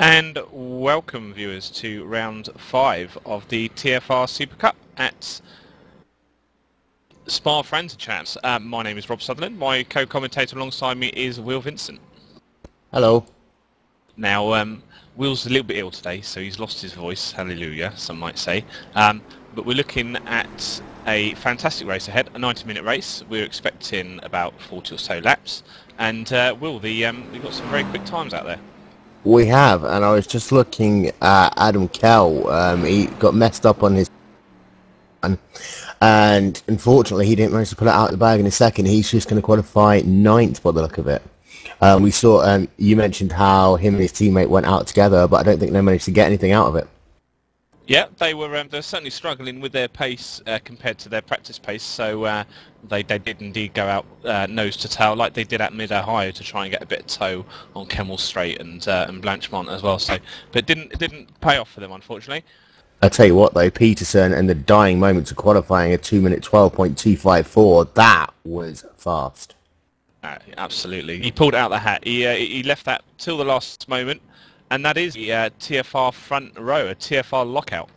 And welcome viewers to round 5 of the TFR SuperCup at Spa-Francorchamps. My name is Rob Sutherland. My co-commentator alongside me is Will Vincent. Hello. Now, Will's a little bit ill today, so he's lost his voice. Hallelujah, some might say. But we're looking at a fantastic race ahead, a 90-minute race. We're expecting about 40 or so laps. And Will, we've got some very quick times out there. We have, and I was just looking at Adam Kell. He got messed up on his and unfortunately he didn't manage to pull it out of the bag in a second. He's just going to qualify 9th by the look of it. We saw, you mentioned how him and his teammate went out together, but I don't think they managed to get anything out of it. Yeah, they were certainly struggling with their pace compared to their practice pace, so they did indeed go out nose to tail like they did at Mid-Ohio to try and get a bit of toe on Kemmel Straight and Blanchmont as well. So, but it didn't pay off for them, unfortunately. I tell you what though, Peterson and the dying moments of qualifying a 2-minute 12.254, that was fast. Absolutely, he pulled it out the hat. He left that till the last moment. And that is the TFR front row, a TFR lockout.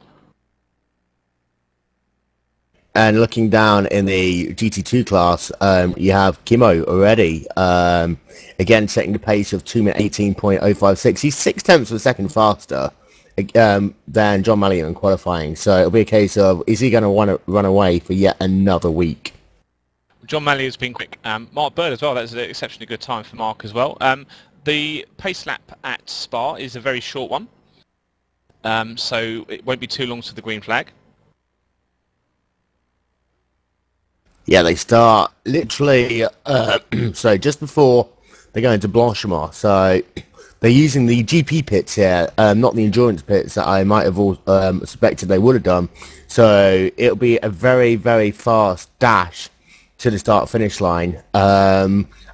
And looking down in the GT2 class, you have Kimmo already, again setting the pace of 2-minute 18.056. He's 0.6 of a second faster than John Mallion in qualifying. So it'll be a case of, is he going to want to run away for yet another week? John Mallion has been quick. Mark Bird as well, that's an exceptionally good time for Mark as well. The pace lap at Spa is a very short one, so it won't be too long to the green flag. Yeah, they start literally, so just before they go into Blanchimont. So they're using the GP pits here, not the endurance pits that I might have suspected they would have done. So it'll be a very, very fast dash to the start-finish line.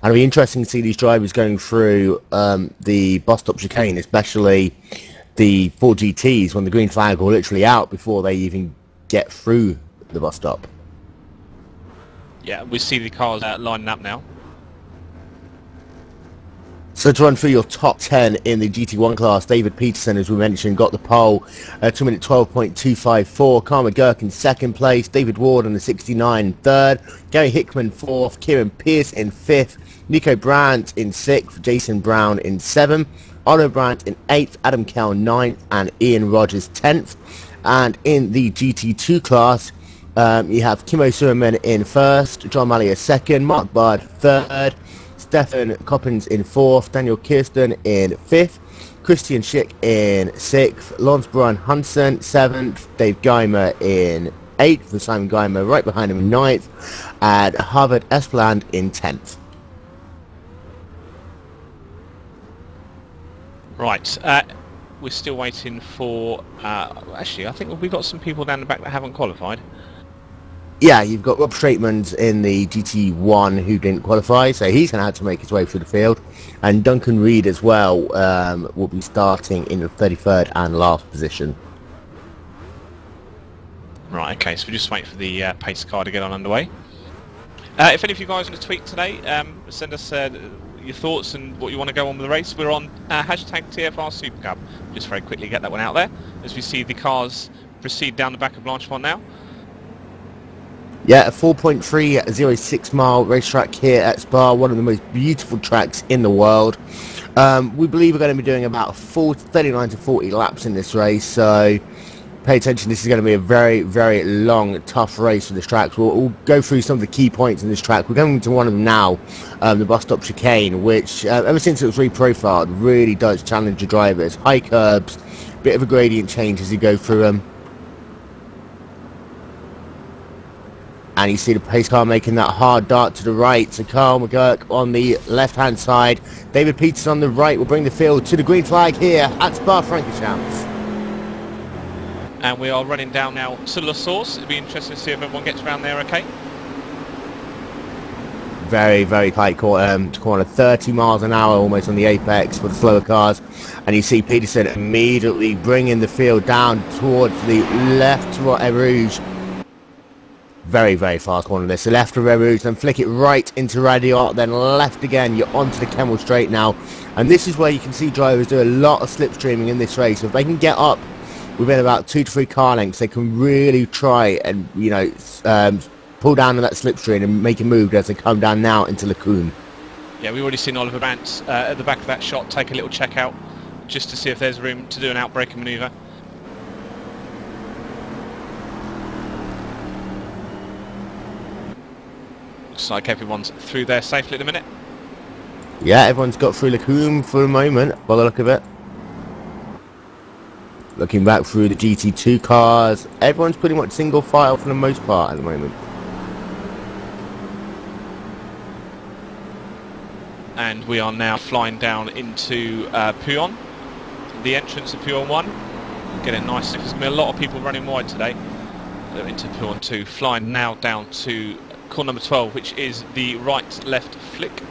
And it'll be interesting to see these drivers going through the bus stop chicane, especially the 4 GTs when the green flag will literally out before they even get through the bus stop. Yeah, we see the cars lining up now. So to run through your top 10 in the GT1 class, David Peterson, as we mentioned, got the pole, 2-minute 12.254. Karl McGurk in 2nd place, David Ward on the 69 3rd, Gary Hickman 4th, Kieran Pierce in 5th, Nico Brandt in 6th, Jason Brown in 7th, Otto Brandt in 8th, Adam Kell 9th, and Ian Rogers 10th. And in the GT2 class, you have Kimmo Suerman in 1st, John Mallion 2nd, Mark Bard 3rd, Stefan Coppens in 4th, Daniel Kirsten in 5th, Christian Schick in 6th, Lance Brian Hansen 7th, Dave Geimer in 8th, with Simon Geimer right behind him in 9th, and Harvard Espland in 10th. Right, we're still waiting for, actually I think we've got some people down the back that haven't qualified. Yeah, you've got Rob Straitmans in the GT1 who didn't qualify, so he's going to have to make his way through the field. And Duncan Reed as well will be starting in the 33rd and last position. Right, okay, so we're just waiting for the pace car to get on underway. If any of you guys want to tweet today, send us your thoughts and what you want to go on with the race. We're on hashtag TFR SuperCup. Just very quickly get that one out there as we see the cars proceed down the back of Blanchimont now. Yeah, a 4.306 mile racetrack here at Spa, one of the most beautiful tracks in the world. We believe we're going to be doing about 39 to 40 laps in this race, so pay attention. This is going to be a very, very long, tough race for this track. We'll go through some of the key points in this track. We're going to one of them now, the bus stop chicane, which ever since it was reprofiled really does challenge the drivers. High curbs, bit of a gradient change as you go through them. And you see the pace car making that hard dart to the right. So Karl McGurk on the left-hand side. David Peterson on the right will bring the field to the green flag here at Spa-Francorchamps. And we are running down now to La Source. It'll be interesting to see if everyone gets around there okay. Very, very tight corner. 30 miles an hour almost on the apex for the slower cars. And you see Peterson immediately bringing the field down towards the left to Rouge. Very, very fast corner this. So left to Red Rouge, then flick it right into Radiot, then left again. You're onto the Kemmel straight now. And this is where you can see drivers do a lot of slipstreaming in this race. If they can get up within about 2 to 3 car lengths, they can really try and, you know, pull down on that slipstream and make a move as they come down now into Lacombe. Yeah, we've already seen Oliver Brandt at the back of that shot take a little check out just to see if there's room to do an outbreaking manoeuvre. Looks like everyone's through there safely at the minute. Yeah, everyone's got through Lacombe for a moment, by the look of it. Looking back through the GT2 cars, everyone's pretty much single file for the most part at the moment. And we are now flying down into Puyon, the entrance of Puyon 1. Getting nice, there's going to be a lot of people running wide today into Puyon 2. Flying now down to corner number 12, which is the right-left flick.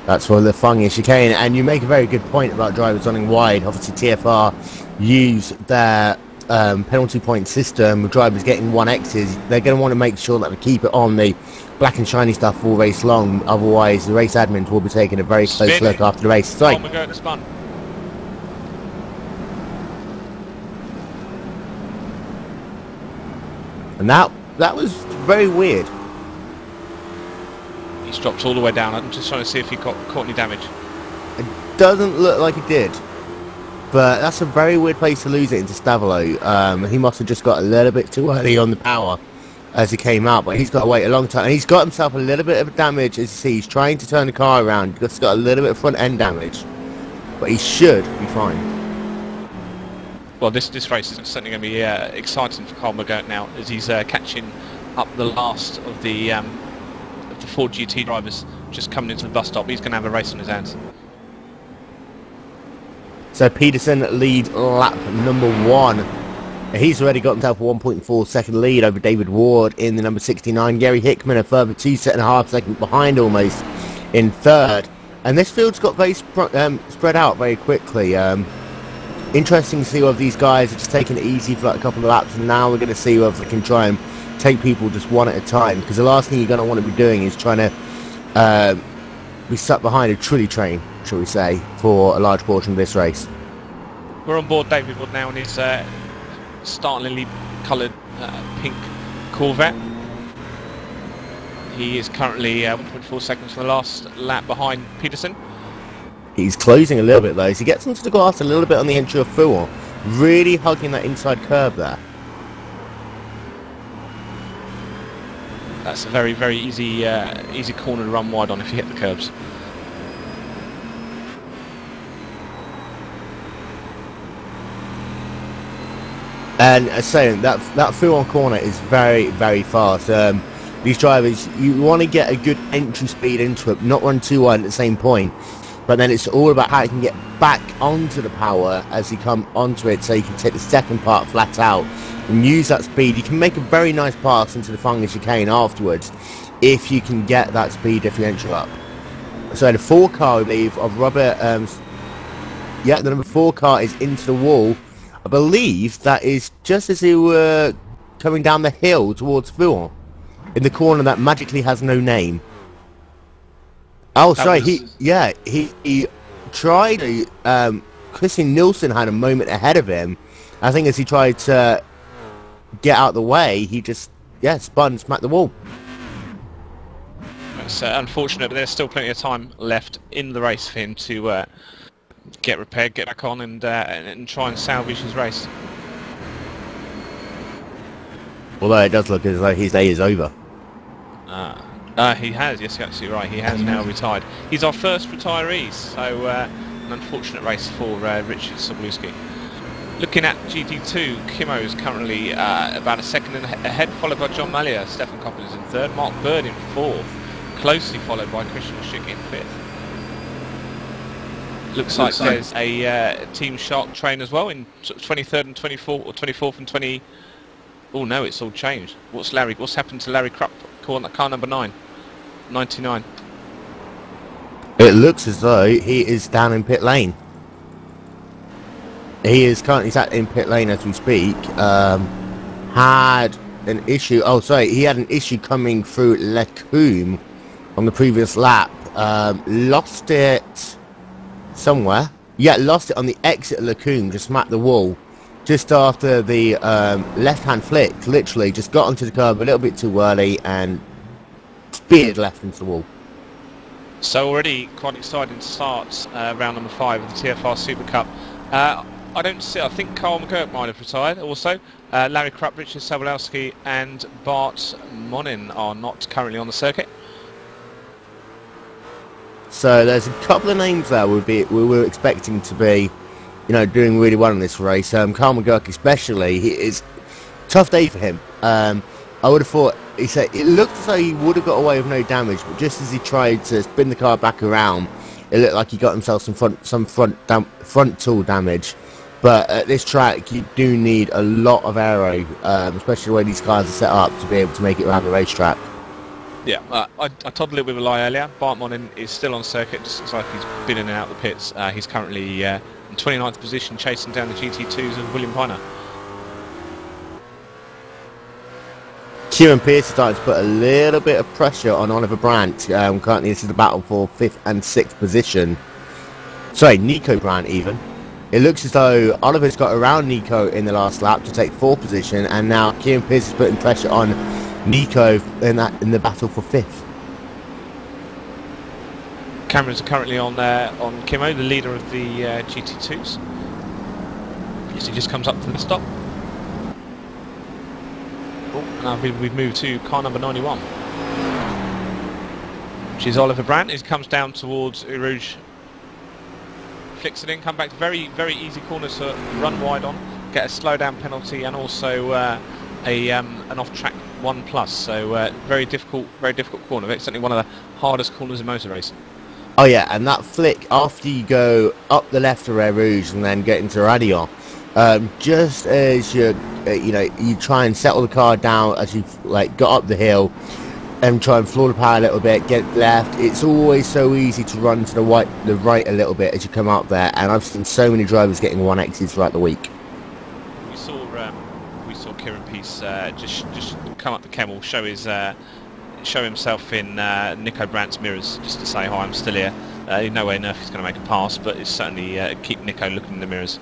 That's for the Fungi chicane, and you make a very good point about drivers running wide. Obviously TFR use their penalty point system with drivers getting 1Xs. They're going to want to make sure that they keep it on the black and shiny stuff all race long, otherwise the race admins will be taking a very close look after the race. Oh, we're going to spun. And that was very weird. He's dropped all the way down. I'm just trying to see if he caught any damage. It doesn't look like he did, but that's a very weird place to lose it into Stavolo. He must have just got a little bit too early on the power as he came out, but he's got to wait a long time, and he's got himself a little bit of damage. As you see, he's trying to turn the car around. He's got a little bit of front end damage, but he should be fine. Well, this race is certainly going to be exciting for Carl McGurk now, as he's catching up the last of the Ford GT drivers just coming into the bus stop. He's going to have a race on his hands. So Peterson lead lap number 1. He's already got himself a 1.4 second lead over David Ward in the number 69. Gary Hickman a further 2.5 seconds behind almost in third. And this field's got very spread out very quickly. Interesting to see whether these guys are just taking it easy for like a couple of laps, and now we're going to see whether they can try and take people just one at a time, because the last thing you're going to want to be doing is trying to be stuck behind a trolley train, shall we say, for a large portion of this race. We're on board David Wood now in his startlingly coloured pink Corvette. He is currently 1.4 seconds from the last lap behind Peterson. He's closing a little bit though, as he gets into the glass a little bit on the entry of Fuel, really hugging that inside curb there. That's a very, very easy easy corner to run wide on if you hit the curbs. And as saying that Fuel corner is very, very fast. These drivers, you want to get a good entry speed into it, not run too wide at the same point. But then it's all about how you can get back onto the power as you come onto it, so you can take the second part flat out and use that speed. You can make a very nice pass into the Fungi chicane afterwards if you can get that speed differential up. So the 4 car, I believe, of Robert, yeah, the number 4 car is into the wall. I believe that is just as they were coming down the hill towards Fuel, in the corner that magically has no name. Oh, sorry, he tried to, Christian Nielsen had a moment ahead of him. I think as he tried to get out the way, he just, spun and smacked the wall. It's unfortunate, but there's still plenty of time left in the race for him to get repaired, get back on, and try and salvage his race. Although it does look as though his day is over. He has, yes, you're absolutely right. He has now retired. He's our first retiree, so an unfortunate race for Richard Sobolewski. Looking at GT2, Kimmo is currently about a second ahead, followed by John Mallia. Stefan Coppel is in third, Mark Bird in fourth, closely followed by Christian Schick in fifth. Looks like there's a Team Shark train as well in 23rd and 24th, or 24th and 20. Oh no, it's all changed. What's happened to Larry Krupp? Car number 9, 99. It looks as though he is down in pit lane. He is currently sat in pit lane as we speak. Had an issue. Oh, sorry, he had an issue coming through Lecombe on the previous lap. Lost it somewhere. Yeah, lost it on the exit of Lecombe, just smacked the wall. Just after the left-hand flick, literally just got onto the curb a little bit too early and speared left into the wall. So already quite exciting to start round number 5 of the TFR Super Cup. I don't see. I think Carl McGurk might have retired. Also, Larry Krupp, Richard Sobolewski, and Bart Monin are not currently on the circuit. So there's a couple of names there we were expecting to be, doing really well in this race. Carl McGurk especially, it's a tough day for him. I would have thought, he said it looked as though he would have got away with no damage, but just as he tried to spin the car back around, it looked like he got himself some front tool damage. But at this track, you do need a lot of aero, especially the way these cars are set up, to be able to make it around the racetrack. Yeah, I told a little bit of a lie earlier. Bart Monin is still on circuit, just looks like he's been in and out of the pits. He's currently in 29th position, chasing down the GT2s of William Piner. Kieran Pearce is starting to put a little bit of pressure on Oliver Brandt. Currently, this is the battle for 5th and 6th position. Sorry, Nico Brandt even. It looks as though Oliver's got around Nico in the last lap to take 4th position, and now Kieran Pearce is putting pressure on Nico in the battle for 5th. Cameras are currently on Kimmo, the leader of the GT2s. Yes, he just comes up to the stop. Oh, now we've moved to car number 91, which is Oliver Brandt. He comes down towards Rouge. Flicks it in, come back to very, very easy corner to run wide on, get a slow down penalty, and also an off-track 1+. So very difficult corner. It's certainly one of the hardest corners in motor racing. Oh yeah, and that flick after you go up the left of Red Rouge and then get into Radio, just as you try and settle the car down as you got up the hill and try and floor the power a little bit, get left. It's always so easy to run to the right a little bit as you come up there, and I've seen so many drivers getting 1Xs throughout the week. We saw Kieran Pearce just come up the Kemmel, show himself in Nico Brandt's mirrors, just to say, hi, I'm still here. No way on earth he's going to make a pass, but it's certainly keep Nico looking in the mirrors.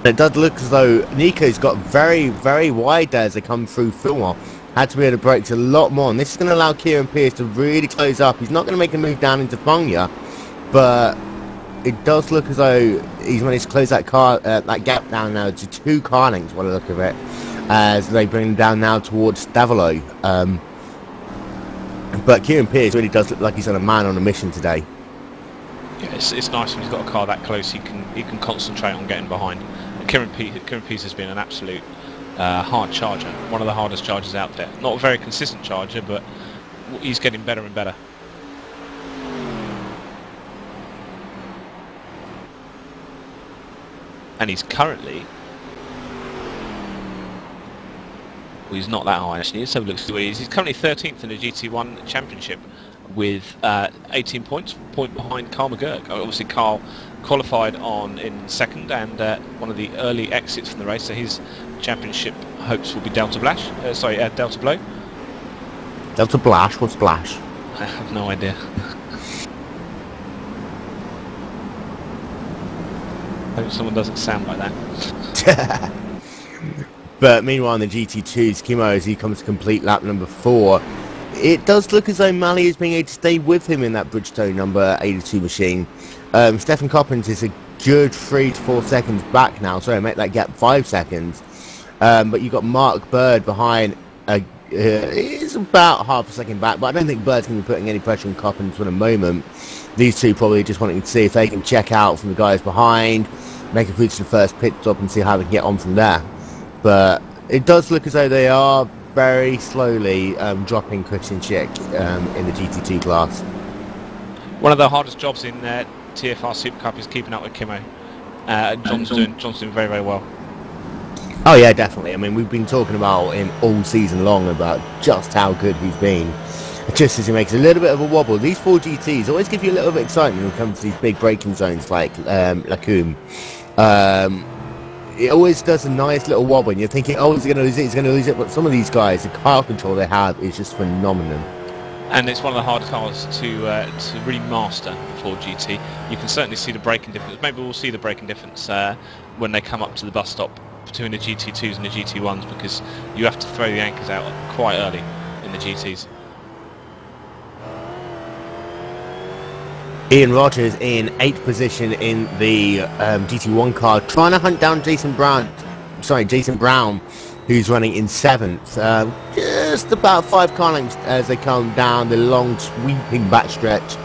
It does look as though Nico's got very, very wide there as they come through Fillmore. Had to be able to brake a lot more, and this is going to allow Kieran Pearce to really close up. He's not going to make a move down into Fangya, but it does look as though he's managed to close that gap down now to 2 car lengths by the look of it, as they bring him down now towards Davolo. But Kieran Pearce really does look like he's on a man on a mission today. Yeah, it's nice when he's got a car that close. He can concentrate on getting behind. Kieran Pearce has been an absolute hard charger, one of the hardest chargers out there. Not a very consistent charger, but he's getting better and better. And he's currently... Well, he's not that high actually. Let's have a look at where he is. He's currently 13th in the GT1 Championship with 18 points, point behind Carl McGurk. Obviously Carl qualified in second and one of the early exits from the race, so his championship hopes will be Delta Blash. Delta Blow. Delta Blash? What's Blash? I have no idea. I hope someone doesn't sound like that. But meanwhile, in the GT2s, Kimmo, as he comes to complete lap number 4, it does look as though Malley is being able to stay with him in that Bridgestone number 82 machine. Stefan Coppens is a good 3 to 4 seconds back now. Sorry, I make that gap 5 seconds. But you've got Mark Bird behind. He's about half a second back, but I don't think Bird's going to be putting any pressure on Coppens for the moment. These two probably just wanting to see if they can check out from the guys behind, make a through to the first pit stop and see how they can get on from there. But it does look as though they are very slowly dropping Christian Schick in the GT2 class. One of the hardest jobs in TFR Super Cup is keeping up with Kimmo. John's doing very, very well. Oh yeah, definitely. I mean, we've been talking about him all season long about just how good he's been. just as he makes a little bit of a wobble. These 4 GTs always give you a little bit of excitement when it comes to these big braking zones like Lacombe. It always does a nice little wobble, and you're thinking, oh, he's going to lose it, he's going to lose it. But some of these guys, the car control they have is just phenomenal. And it's one of the hardest cars to really master, the Ford GT. You can certainly see the braking difference. Maybe we'll see the braking difference when they come up to the bus stop between the GT2s and the GT1s, because you have to throw the anchors out quite early in the GTs. Ian Rogers in 8th position in the GT1 car, trying to hunt down Jason Brown, who's running in 7th. Just about 5 car lengths as they come down the long sweeping backstretch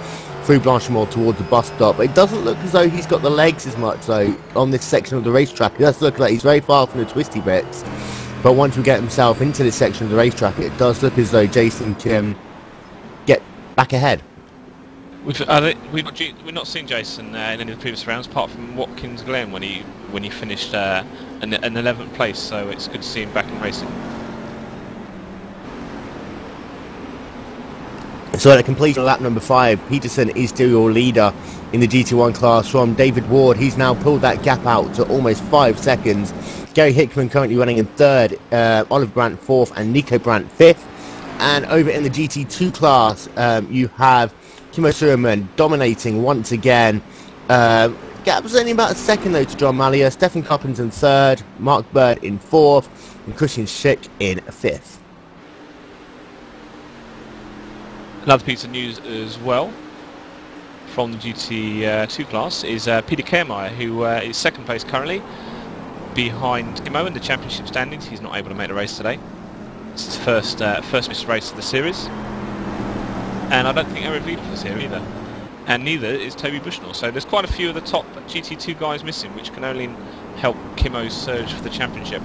through Blanchimont towards the bus stop. It doesn't look as though he's got the legs as much though on this section of the racetrack. It does look like he's very far from the twisty bits, but once we get himself into this section of the racetrack, it does look as though Jason can get back ahead. We've not seen Jason in any of the previous rounds, apart from Watkins Glen when he finished an 11th place. So it's good to see him back in racing. So at a completion of lap number 5, Peterson is still your leader in the GT1 class from David Ward. He's now pulled that gap out to almost 5 seconds. Gary Hickman currently running in 3rd, Oliver Brandt 4th, and Nico Brandt 5th. And over in the GT2 class, you have Timo Schumann dominating once again. Gap's only about a second though to John Mallia. Stefan Coppens in 3rd, Mark Bird in 4th, and Christian Schick in 5th. Another piece of news as well from the GT2 class is Peter Kehrmeyer, who is 2nd place currently, behind Gimo in the championship standings. He's not able to make the race today. It's his first missed race of the series. And I don't think Eric Wiedel was here either. And neither is Toby Bushnell. So there's quite a few of the top GT2 guys missing, which can only help Kimo's surge for the championship.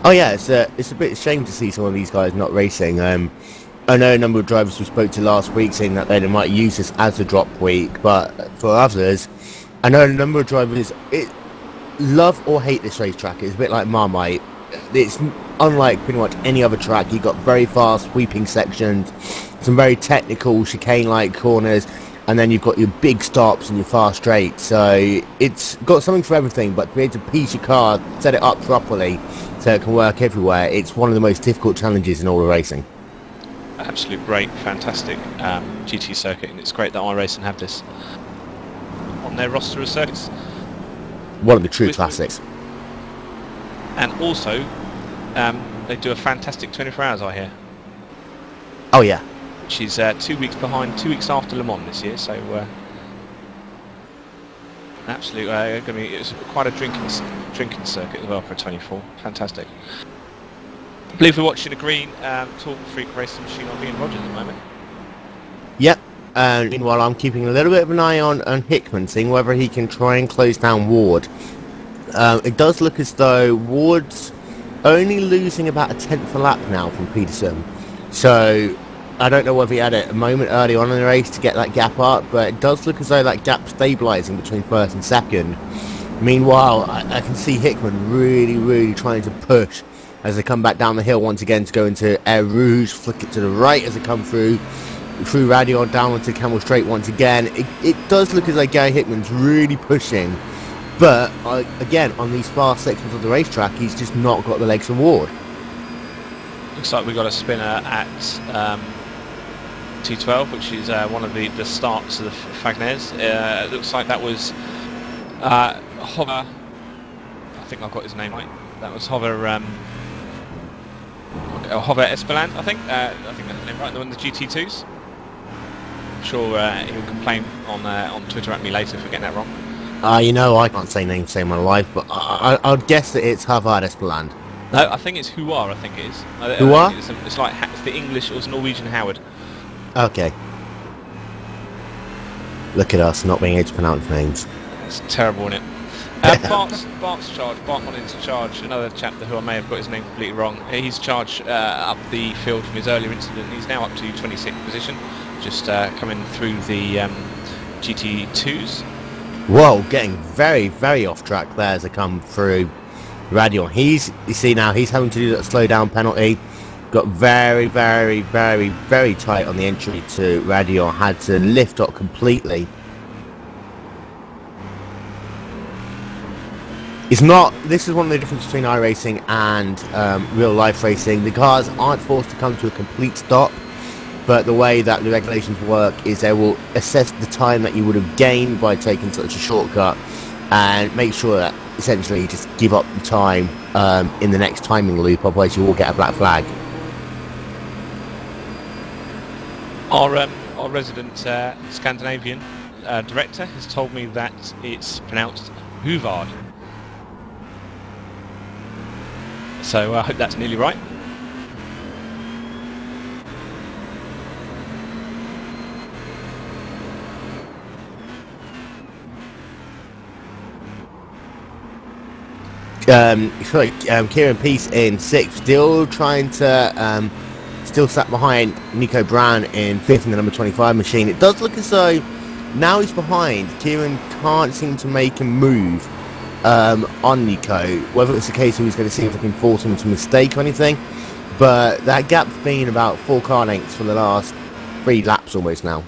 Oh yeah, it's a bit of a shame to see some of these guys not racing. I know a number of drivers we spoke to last week saying that they might use this as a drop week, but for others, I know a number of drivers love or hate this racetrack. It's a bit like Marmite. It's unlike pretty much any other track. You've got very fast sweeping sections, some very technical chicane-like corners, and then you've got your big stops and your fast straights. So it's got something for everything, but to be able to piece your car, set it up properly so it can work everywhere, it's one of the most difficult challenges in all of racing. Absolute great, fantastic GT circuit, and it's great that iRacing have this on their roster of circuits. One of the true classics. And also, they do a fantastic 24 hours, I hear. Oh yeah. Which is 2 weeks behind, 2 weeks after Le Mans this year, so absolutely, it's quite a drinking circuit as well for a 24. Fantastic. I believe we're watching a green Talk Freak racing machine on Ian Rogers at the moment. Yep. Meanwhile, I'm keeping a little bit of an eye on Hickman, seeing whether he can try and close down Ward. It does look as though Ward's only losing about a 10th a lap now from Peterson. So I don't know whether he had a moment early on in the race to get that gap up, but it does look as though that gap's stabilising between 1st and 2nd. Meanwhile, I can see Hickman really trying to push as they come back down the hill once again to go into Air Rouge, flick it to the right as they come through Radion down onto Camel Straight once again. It does look as though Gary Hickman's really pushing, but again, on these fast sections of the racetrack, he's just not got the legs for Ward. Looks like we've got a spinner at T12, which is one of the starts of the Fagnaires. It looks like that was Hover. I think I've got his name right. That was Hover Espeland, I think that's his name right. The one of the GT2s. I'm sure he'll complain on Twitter at me later for getting that wrong. You know, I can't say names in my life, but I'd guess that it's Havard Espeland. No, I think it's Huar. I think it is. Huar? It's like it's the English or it's Norwegian Howard. Okay. Look at us not being able to pronounce names. It's terrible, isn't it? Bart's charge. Bart wanted to charge another chap who I may have got his name completely wrong. He's charged up the field from his earlier incident. He's now up to 26th position, just coming through the GT2s. Whoa, getting very off track there as they come through Radion. You see now, he's having to do that slow down penalty. got very, very, very, very tight on the entry to Radio. Had to lift up completely. It's not. This is one of the differences between iRacing and real life racing. The cars aren't forced to come to a complete stop, but the way that the regulations work is they will assess the time that you would have gained by taking such a shortcut and make sure that essentially you just give up the time in the next timing loop, otherwise you will get a black flag. Our resident Scandinavian director has told me that it's pronounced Huvard. So I hope that's nearly right. Kieran Peace in 6th, still trying to still sat behind Nico Brown in 5th in the number 25 machine. It does look as though now he's behind. Kieran can't seem to make a move on Nico, whether it's the case of he's going to see if he can force him to mistake or anything, but that gap's been about 4 car lengths for the last 3 laps almost now.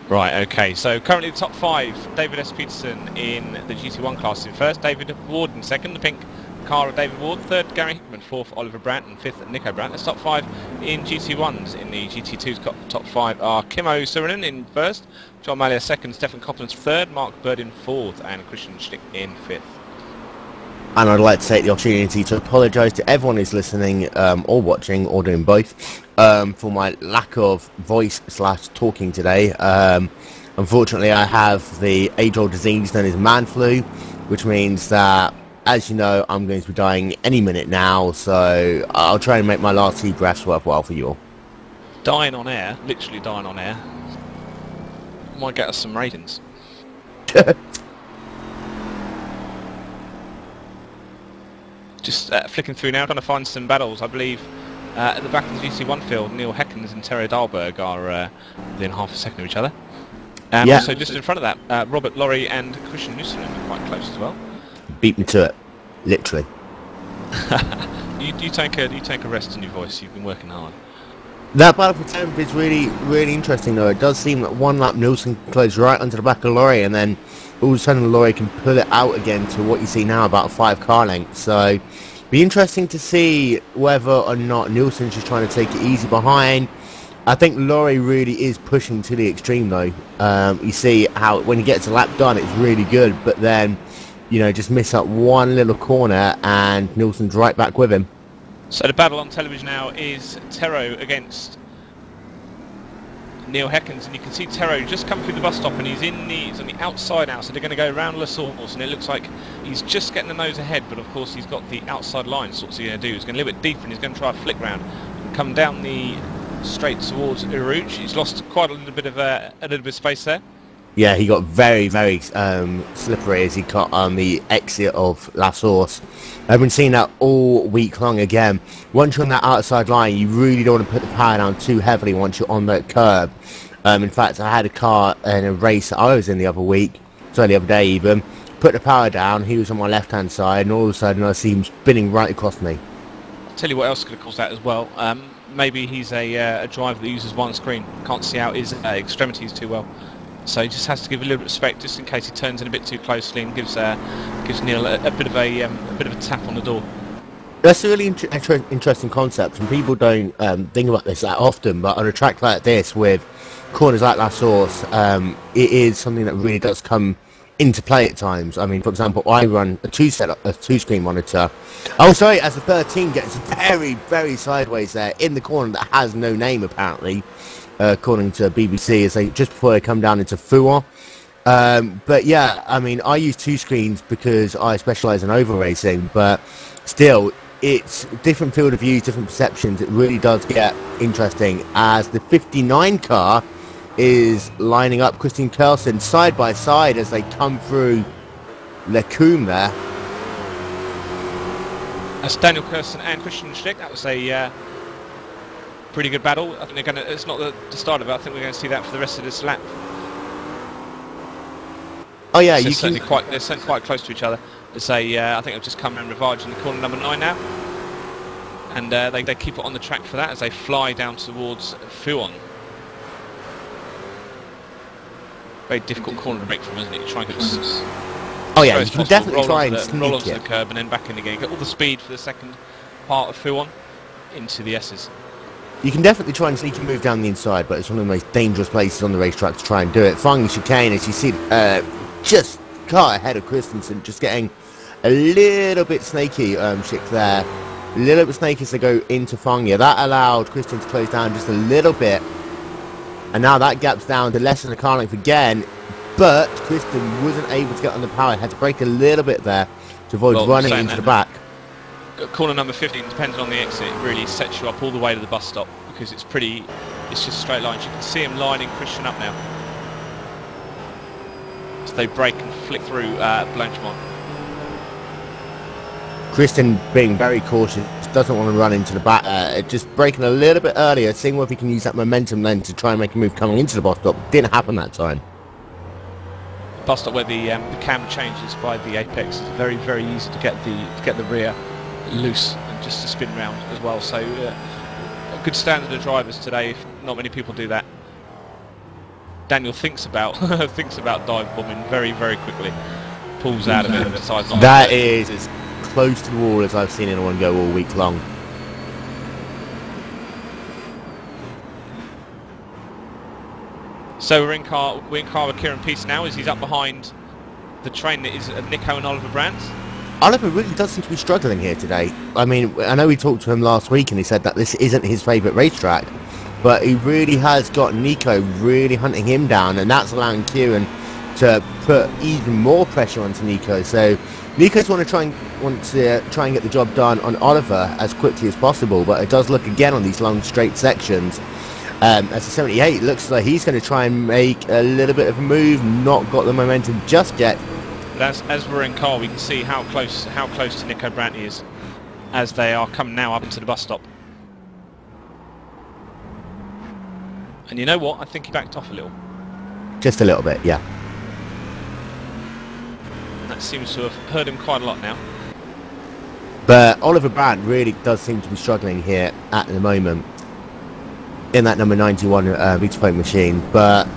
Right, okay, so currently the top 5, David S. Peterson in the GT1 class in 1st, David Ward in 2nd, the pink car of David Ward, 3rd Gary Hickman, 4th Oliver Brandt and 5th Nico Brandt. The top 5 in GT1s. In the GT2's top 5 are Kimmo Surinen in 1st, John Malia 2nd, Stefan Copland's 3rd, Mark Bird in 4th and Christian Schlick in 5th. And I'd like to take the opportunity to apologise to everyone who's listening or watching or doing both for my lack of voice / talking today. Unfortunately, I have the age-old disease known as man flu, which means that, as you know, I'm going to be dying any minute now, so I'll try and make my last few breaths worthwhile for you all. Dying on air, literally dying on air, might get us some ratings. Just flicking through now, trying to find some battles. I believe at the back of the GT1 field, Neil Heckens and Terry Dahlberg are within half a second of each other. And yeah. Also just in front of that, Robert Laurie and Christian Nussinen are quite close as well. Beat me to it, literally. you take a rest in your voice. You've been working hard. That battle for 10th is really, really interesting though. It does seem that one lap Nielsen closed right onto the back of Laurie, and then all of a sudden Laurie can pull it out again to what you see now, about 5 car lengths. So be interesting to see whether or not Nielsen's just trying to take it easy behind. I think Laurie really is pushing to the extreme though. You see how when he gets a lap done it's really good, but then, you know, just miss up one little corner and Nielsen's right back with him. So the battle on television now is Tero against Neil Heckens, and you can see Tero just come through the bus stop, and he's on the outside now, so they're going to go around La Source, and it looks like he's just getting the nose ahead, but of course he's got the outside line, so what's he going to do? He's going a little bit deeper, and he's going to try a flick round and come down the straight towards Uruj. He's lost quite a little bit of space there. Yeah, he got very, very slippery as he got on the exit of La Source. I've been seeing that all week long again. Once you're on that outside line, you really don't want to put the power down too heavily once you're on that curb. In fact, I had a car in a race that I was in the other day even, put the power down, he was on my left-hand side, and all of a sudden I see him spinning right across me. I'll tell you what else could have caused that as well. Maybe he's a driver that uses one screen, can't see out his extremities too well. So he just has to give a little bit of respect, just in case he turns in a bit too closely and gives Neil a bit of a tap on the door. That's a really interesting concept, and people don't think about this that often. But on a track like this, with corners like La Source, it is something that really does come into play at times. I mean, for example, I run a two-screen monitor. Oh, sorry, as the 13 gets very, very sideways there in the corner that has no name apparently. According to BBC, as just before they come down into Fouan. But yeah, I mean, I use 2 screens because I specialise in oval racing, but still, it's different field of view, different perceptions. It really does get interesting as the 59 car is lining up Christian Kelsen side by side as they come through Lecombe there. That's Daniel Kersen and Christian Schlick. That was a pretty good battle. I think it's not the start of it. I think we're going to see that for the rest of this lap. Oh yeah, They're certainly quite close to each other. As they, I think they've just come around Rivage in the corner number 9 now. And they keep it on the track for that as they fly down towards Fuon. Very difficult corner to break from, isn't it? You try and get this. Oh yeah, you can definitely try and roll sneak onto the curb and then back in again. Get all the speed for the second part of Fuon into the S's. You can definitely try and sneak and move down the inside, but it's one of the most dangerous places on the racetrack to try and do it. Finding chicane, as you see, just car ahead of Christensen, just getting a little bit snaky, Schick there. A little bit snaky as they go into Fangya. That allowed Christian to close down just a little bit. And now that gap's down to less than a car length again. But Christian wasn't able to get on the power. Had to brake a little bit there to avoid running into the back. Corner number 15, depending on the exit, it really sets you up all the way to the bus stop because it's just straight lines. You can see him lining Christian up now. So they brake and flick through Blanchemont. Christian being very cautious, doesn't want to run into the back, just braking a little bit earlier, seeing whether he can use that momentum then to try and make a move coming into the bus stop. Didn't happen that time. Bus stop where the cam changes by the apex is very, very easy to get the rear loose and just to spin round as well. So a good standard of drivers today. If not many people do that. Daniel thinks about dive bombing very, very quickly. Pulls out of it and decides not that to is as close to the wall as I've seen anyone go all week long. So we're in car with Kieran Peace now as he's up behind the train that is Nico and Oliver Brands. Oliver really does seem to be struggling here today. I mean, I know we talked to him last week and he said that this isn't his favourite racetrack, but he really has got Nico really hunting him down, and that's allowing Kieran to put even more pressure onto Nico. So Nico's want to try and get the job done on Oliver as quickly as possible, but it does look again on these long straight sections. As the 78 looks like he's going to try and make a little bit of a move, not got the momentum just yet. As we're in car, we can see how close to Nico Brandt he is as they are coming now up into the bus stop. And you know what? I think he backed off a little. Just a little bit, yeah. That seems to have hurt him quite a lot now. But Oliver Brandt really does seem to be struggling here at the moment in that number 91 Vitaphone machine. But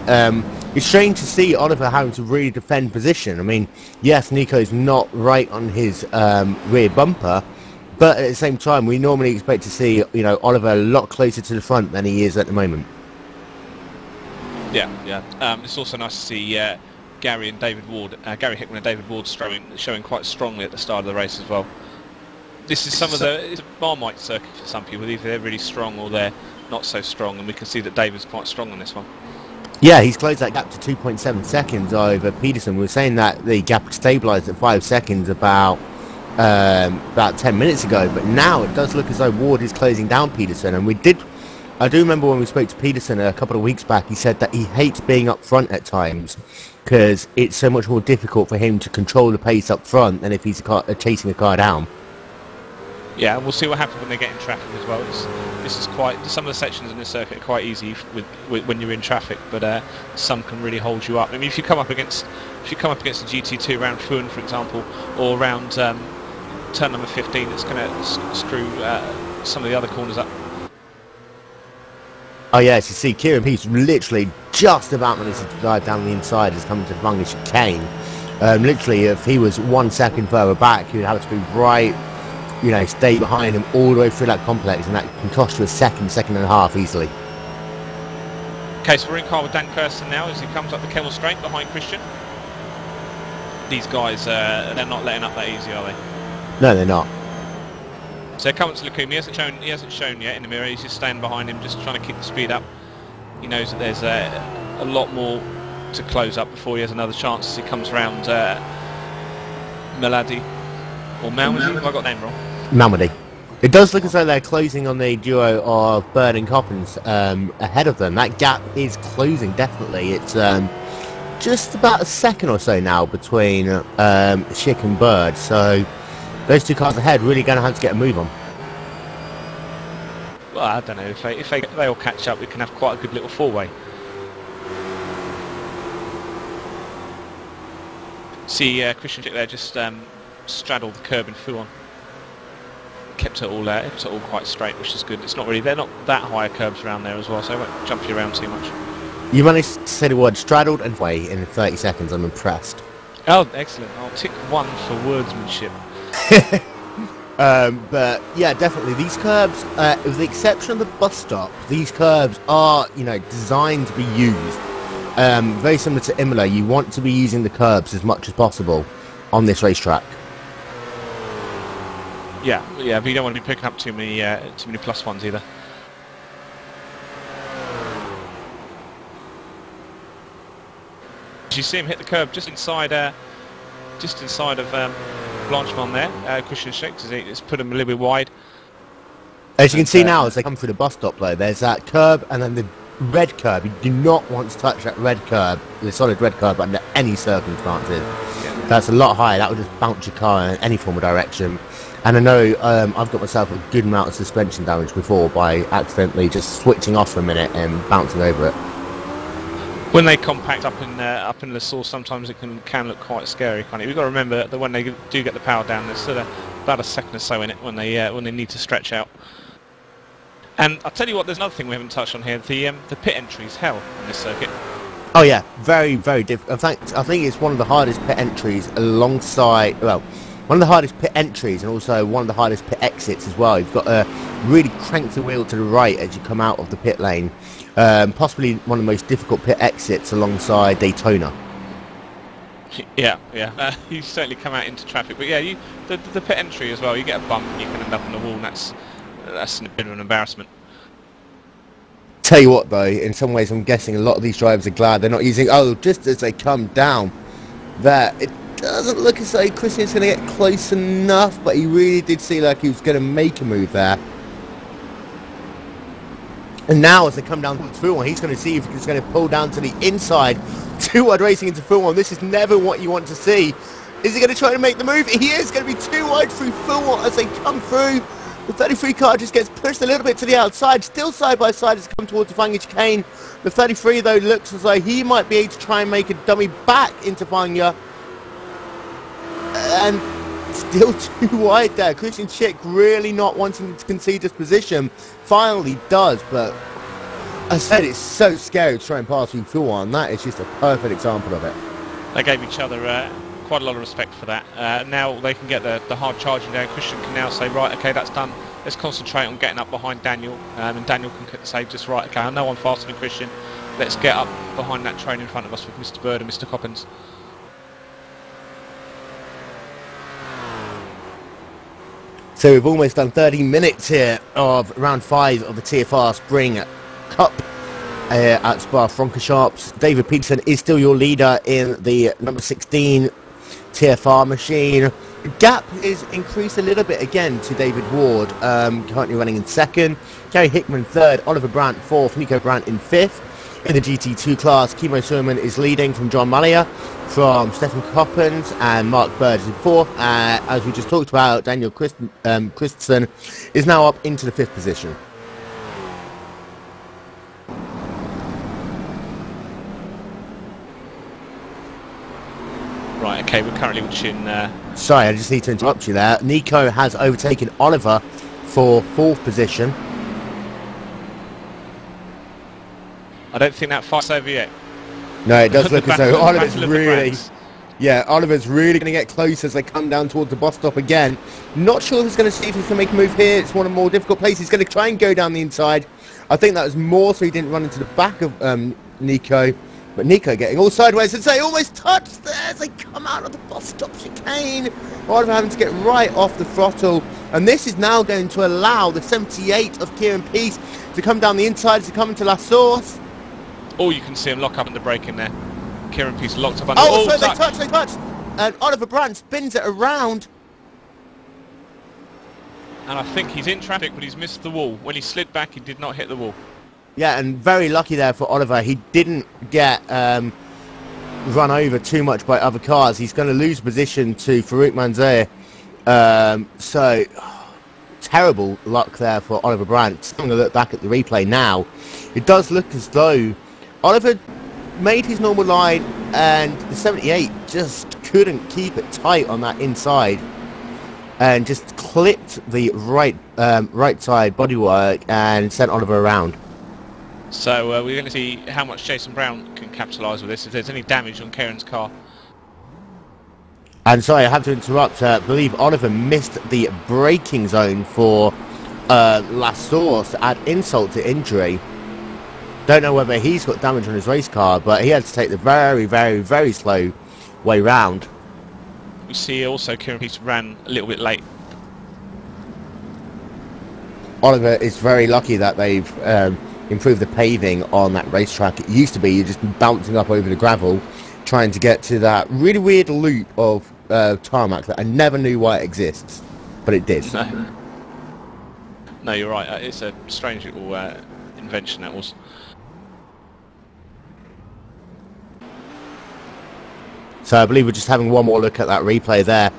it's strange to see Oliver having to really defend position. I mean, yes, Nico's not right on his rear bumper, but at the same time, we normally expect to see, you know, Oliver a lot closer to the front than he is at the moment. Yeah. It's also nice to see Gary Hickman and David Ward showing quite strongly at the start of the race as well. This is it's a Marmite circuit for some people. Either they're really strong or they're not so strong, and we can see that David's quite strong on this one. Yeah, he's closed that gap to 2.7 seconds over Peterson. We were saying that the gap had stabilised at 5 seconds about 10 minutes ago, but now it does look as though Ward is closing down Peterson, and I do remember when we spoke to Peterson a couple of weeks back, he said that he hates being up front at times because it's so much more difficult for him to control the pace up front than if he's chasing a car down. Yeah, we'll see what happens when they get in traffic as well. Some of the sections in this circuit are quite easy when you're in traffic, but some can really hold you up. I mean, if you come up against the GT2 around Fuan, for example, or around turn number 15, it's going to screw some of the other corners up. Oh yes, you see Kieran Peace literally just about managed to drive down the inside as coming to the Vanglish chicane. Literally, if he was 1 second further back, he would have to be right, you know, stay behind him all the way through that complex, and that can cost you a second and a half easily. Okay, so we're in car with Dan Kirsten now as he comes up the Kemmel Straight behind Christian. These guys, they're not letting up that easy, are they? No, they're not. So coming to Lacombe, he hasn't shown yet in the mirror. He's just standing behind him, just trying to keep the speed up. He knows that there's a lot more to close up before he has another chance as he comes around Melody or Malmedy. Have I got the name wrong? Malmedy. It does look as though they're closing on the duo of Bird and Coppins ahead of them. That gap is closing, definitely. It's just about a second or so now between Schick and Bird. So those two cars ahead really going to have to get a move on. Well, I don't know, if they all catch up, we can have quite a good little four-way. See Christian Schick there just straddled the curb in Fuon. Kept it all quite straight, which is good. They're not that high curbs around there as well, so it won't jump you around too much. You managed to say the word straddled and way in 30 seconds. I'm impressed. Oh, excellent. I'll tick 1 for wordsmanship. But yeah, definitely these curbs, with the exception of the bus stop, these curbs are, designed to be used. Very similar to Imola, you want to be using the curbs as much as possible on this racetrack. Yeah, but you don't want to be picking up too many plus ones either. You see him hit the curb just inside of Blanchemont there. Christian Schick, it's put him a little bit wide. As you can see now, as they come through the bus stop though, there's that curb and then the red curb. You do not want to touch that red curb, the solid red curb, under any circumstances. Yeah. That's a lot higher. That would just bounce your car in any form of direction. And I know I've got myself a good amount of suspension damage before by accidentally just switching off for a minute and bouncing over it. When they compact up in the source, sometimes it can look quite scary. We've got to remember that when they do get the power down, there's sort of about a second or so in it when they need to stretch out. And I'll tell you what, there's another thing we haven't touched on here: the pit entries. Hell, on this circuit. Oh yeah, very, very difficult. In fact, I think it's one of the hardest pit entries alongside, well, one of the hardest pit entries and also one of the hardest pit exits as well. You've got to really crank the wheel to the right as you come out of the pit lane. Possibly one of the most difficult pit exits alongside Daytona. Yeah. You certainly come out into traffic, but yeah, the pit entry as well. You get a bump and you can end up on the wall, and that's a bit of an embarrassment. Tell you what though, in some ways I'm guessing a lot of these drivers are glad they're not using, just as they come down, that it doesn't look as though Christian's going to get close enough, but he really did see like he was going to make a move there. And now as they come down to Fuon, he's going to see if he's going to pull down to the inside. Too wide racing into Fuon. This is never what you want to see. Is he going to try to make the move? He is going to be too wide through Fuon as they come through. The 33 car just gets pushed a little bit to the outside, still side by side as they come towards the Vanya chicane. The 33 though looks as though he might be able to try and make a dummy back into Vanya. And still too wide there. Christian Schick really not wanting to concede this position. Finally does, but I said it's so scary to try and pass through Fuon. That is just a perfect example of it. They gave each other quite a lot of respect for that. Now they can get the hard charging down. Christian can now say, right, okay, that's done. Let's concentrate on getting up behind Daniel. And Daniel can say, just right, okay, I know I'm faster than Christian. Let's get up behind that train in front of us with Mr. Bird and Mr. Coppins. So we've almost done 30 minutes here of round 5 of the TFR Spring Cup at Spa-Francorchamps. David Peterson is still your leader in the number 16 TFR machine. The gap is increased a little bit again to David Ward, currently running in second. Gary Hickman third, Oliver Brandt fourth, Nico Brandt in fifth. In the GT2 class, Kimo Sherman is leading from John Mullier, from Stefan Coppens, and Mark Bird is in fourth. As we just talked about, Daniel Christensen is now up into the fifth position. Right, okay, we're currently watching... Sorry, I just need to interrupt you there. Nico has overtaken Oliver for fourth position. I don't think that fight's over yet. No, it does look as though Oliver's really... Yeah, Oliver's really going to get close as they come down towards the bus stop again. Not sure if he's going to see if he can make a move here. It's one of the more difficult places. He's going to try and go down the inside. I think that was more so he didn't run into the back of Nico. But Nico getting all sideways as they almost touch there as they come out of the bus stop chicane. Oliver having to get right off the throttle. And this is now going to allow the 78 of Kieran Peace to come down the inside as they come into La Source. Oh, you can see him lock up under braking there. Kieran Peace locked up under... Oh, so they touch. And Oliver Brandt spins it around. And I think he's in traffic, but he's missed the wall. When he slid back, he did not hit the wall. Yeah, and very lucky there for Oliver. He didn't get run over too much by other cars. He's going to lose position to Farouk Manzeh. So, terrible luck there for Oliver Brandt. I'm going to look back at the replay now. It does look as though Oliver made his normal line and the 78 just couldn't keep it tight on that inside. and just clipped the right side bodywork and sent Oliver around. So we're going to see how much Jason Brown can capitalise with this, if there's any damage on Kieran's car. And sorry, I have to interrupt. I believe Oliver missed the braking zone for last source to add insult to injury. Don't know whether he's got damage on his race car, but he had to take the very, very, very slow way round. We see also Kieran Peace ran a little bit late. Oliver is very lucky that they've improved the paving on that racetrack. It used to be you'd just be bouncing up over the gravel, trying to get to that really weird loop of tarmac that I never knew why it exists, but it did. No, you're right. It's a strange little invention that was. So I believe we're just having one more look at that replay there.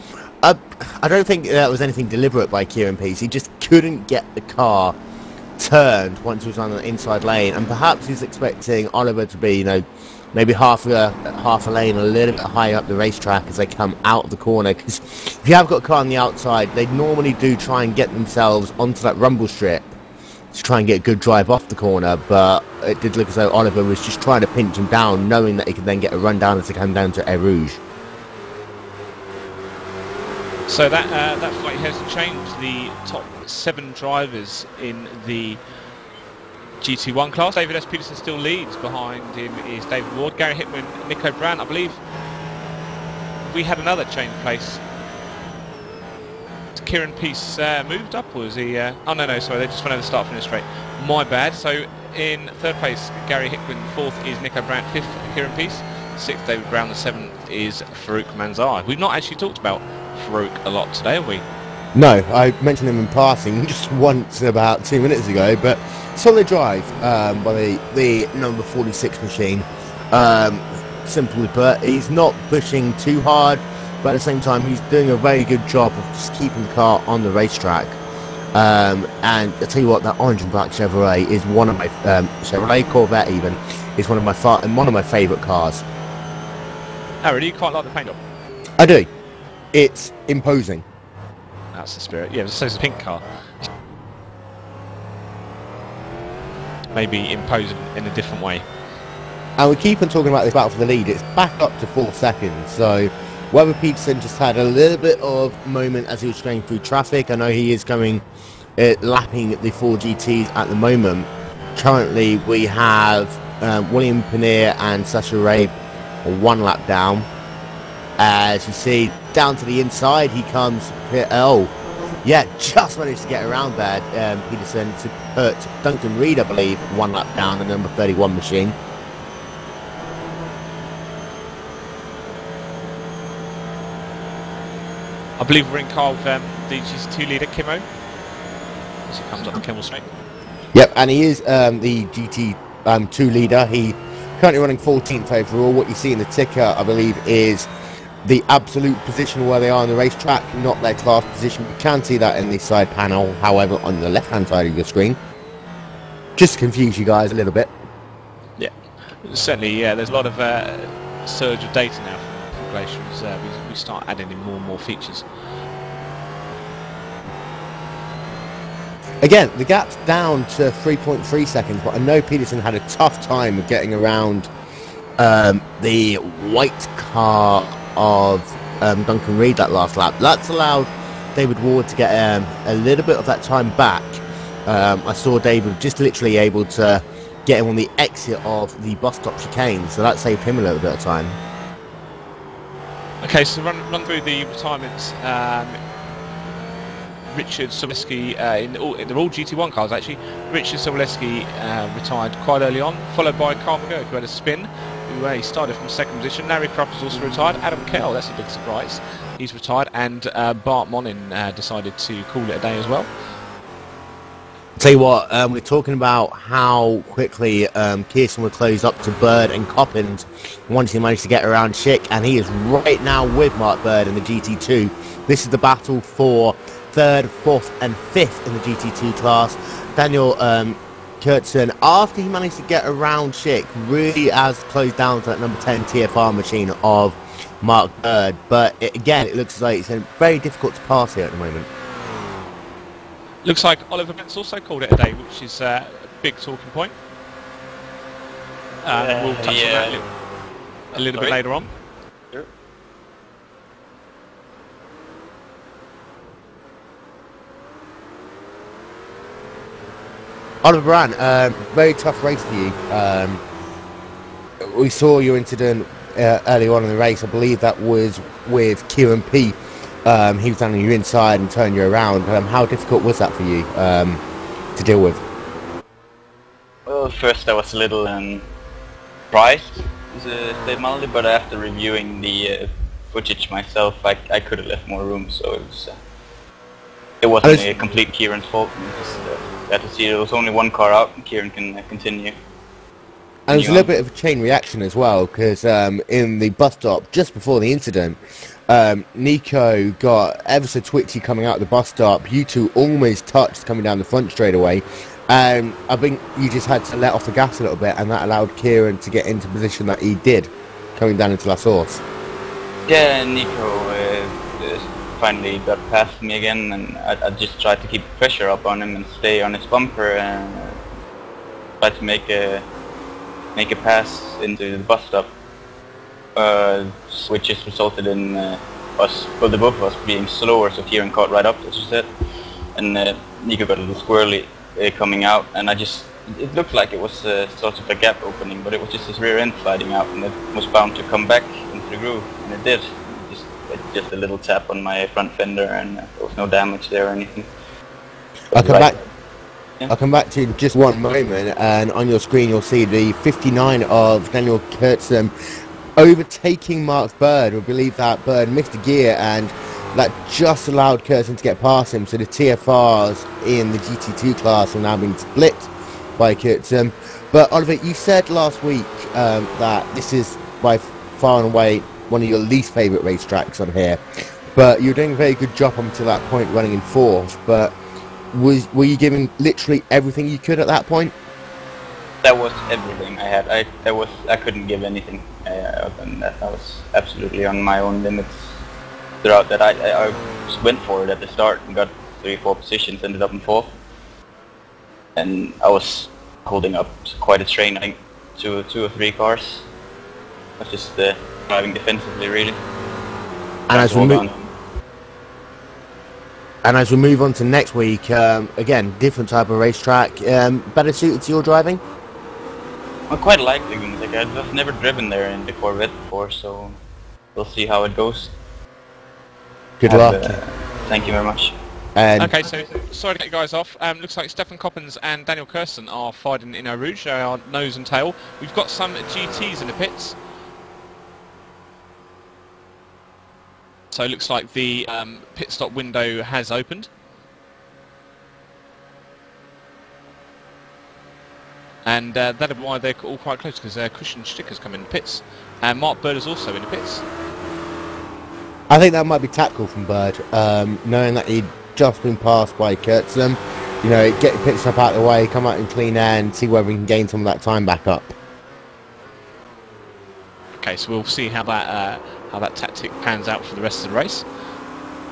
I don't think that was anything deliberate by Kieran Peace. He just couldn't get the car turned once he was on the inside lane, and perhaps he's expecting Oliver to be, you know, maybe half a lane a little bit higher up the racetrack as they come out of the corner. Because if you have got a car on the outside, they normally do try and get themselves onto that rumble strip to try and get a good drive off the corner, but it did look as though Oliver was just trying to pinch him down, knowing that he could then get a run down as they come down to Air Rouge. So that fight has changed. The top 7 drivers in the GT1 class. David S. Peterson still leads. Behind him is David Ward, Gary Hickman, Nico Brandt. I believe we had another change place. Kieran Peace moved up, or was he? Oh no, sorry, they just went over the start finish straight. My bad. So in 3rd place, Gary Hickman. 4th is Nico Brandt. 5th, Kieran Peace. 6th, David Brown. The 7th is Farouk Manzar. We've not actually talked about Farouk a lot today, have we? No, I mentioned him in passing just once about 2 minutes ago, but solid drive by the number 46 machine. Simply put, he's not pushing too hard, but at the same time he's doing a very good job of just keeping the car on the racetrack. And I tell you what, that orange and black Chevrolet is one of my Chevrolet Corvette even is one of my favourite cars. Oh really? You quite like the paint job? I do. It's imposing. That's the spirit. Yeah, so it's a pink car. Maybe imposing in a different way. And we keep on talking about this battle for the lead. It's back up to 4 seconds. So whether Peterson just had a little bit of moment as he was going through traffic. I know he is going lapping the 4 GTs at the moment. Currently we have William Paneer and Sasha Ray 1 lap down. As you see, down to the inside he comes. Oh, yeah, just managed to get around there, Peterson, to put Duncan Reed, I believe, 1 lap down, the number 31 machine. I believe we're in car with the GT2 leader, Kimo, as he comes up the Kemmel Straight. Yep, and he is the GT2 leader. He currently running 14th overall. What you see in the ticker, I believe, is the absolute position where they are on the racetrack, not their class position. You can see that in the side panel, however, on the left-hand side of your screen. Just to confuse you guys a little bit. Yeah, certainly, yeah, there's a lot of surge of data now from Glacier as we start adding in more and more features. Again, the gap's down to 3.3 seconds, but I know Peterson had a tough time of getting around the white car of Duncan Reed that last lap. That's allowed David Ward to get a little bit of that time back. I saw David just literally able to get him on the exit of the bus stop chicane, so that saved him a little bit of time. Okay, so run through the retirements. Richard Soboleski, they're all GT1 cars actually. Richard Soboleski retired quite early on, followed by Carl McGurk, who had a spin. He started from 2nd position. Larry Krupp is also retired. Adam Kell, that's a big surprise. He's retired, and Bart Monin decided to call it a day as well. Tell you what, we're talking about how quickly Kirsten would close up to Bird and Coppins once he managed to get around Schick, and he is right now with Mark Bird in the GT2. This is the battle for 3rd, 4th and 5th in the GT2 class. Daniel Kurtzen, after he managed to get around Schick, really has closed down to that number 10 TFR machine of Mark Bird. But again, it looks like it's very difficult to pass here at the moment. Looks like Oliver Bent's also called it a day, which is a big talking point. We'll touch on that a little bit later on. Sure. Oliver Brand, very tough race for you. We saw your incident early on in the race. I believe that was with Kieran P. He was down on your inside and turned you around. How difficult was that for you to deal with? Well, first I was a little surprised, to say mildly, but after reviewing the footage myself, I could have left more room, so it wasn't a complete Kieran's fault. Just got to see there was only one car out, and Kieran can continue. And there's a little bit of a chain reaction as well, because in the bus stop, just before the incident, Nico got ever so twitchy coming out of the bus stop. You two almost touched coming down the front straight away. And I think you just had to let off the gas a little bit, and that allowed Kieran to get into position that he did, coming down into La Source. Yeah, Nico finally got past me again, and I just tried to keep pressure up on him and stay on his bumper, and try to make a pass into the bus stop, which just resulted in the both of us being slower, so Kieran caught right up, as you said, and Nico got a little squirrely coming out, and it looked like it was sort of a gap opening, but it was just his rear end sliding out, and it was bound to come back into the groove, and it did. Just a little tap on my front fender, and there was no damage there or anything. I'll come back to you in just one moment, and on your screen you'll see the 59 of Daniel Kurtzman overtaking Mark Bird. We believe that Bird missed a gear, and that just allowed Kurtzman to get past him. So the TFRs in the GT2 class are now being split by Kurtzman. But Oliver, you said last week that this is by far and away one of your least favourite racetracks on here, but you're doing a very good job up until that point, running in fourth. But were you giving literally everything you could at that point? That was everything I had. I couldn't give anything other than that. I was absolutely on my own limits throughout that. I just went for it at the start and got 3-4 positions, ended up in fourth, and I was holding up quite a train. I think two or three cars. I was just driving defensively, really. And as we move on to next week, again, different type of racetrack, better suited to your driving? I quite like Lagoon. Like, I've never driven there in the Corvette before, so we'll see how it goes. Good luck. Thank you very much. Okay, so sorry to get you guys off. Looks like Stefan Coppens and Daniel Kirsten are fighting in Eau Rouge. They are nose and tail. We've got some GTs in the pits. So it looks like the pit stop window has opened. And that's why they're all quite close, because Christian Sticker's come in the pits. And Mark Bird is also in the pits. I think that might be tactical from Bird, knowing that he'd just been passed by Kurtzman. You know, get the pit stop out of the way, come out in clean air, and see whether he can gain some of that time back up. Okay, so we'll see how that tactic pans out for the rest of the race.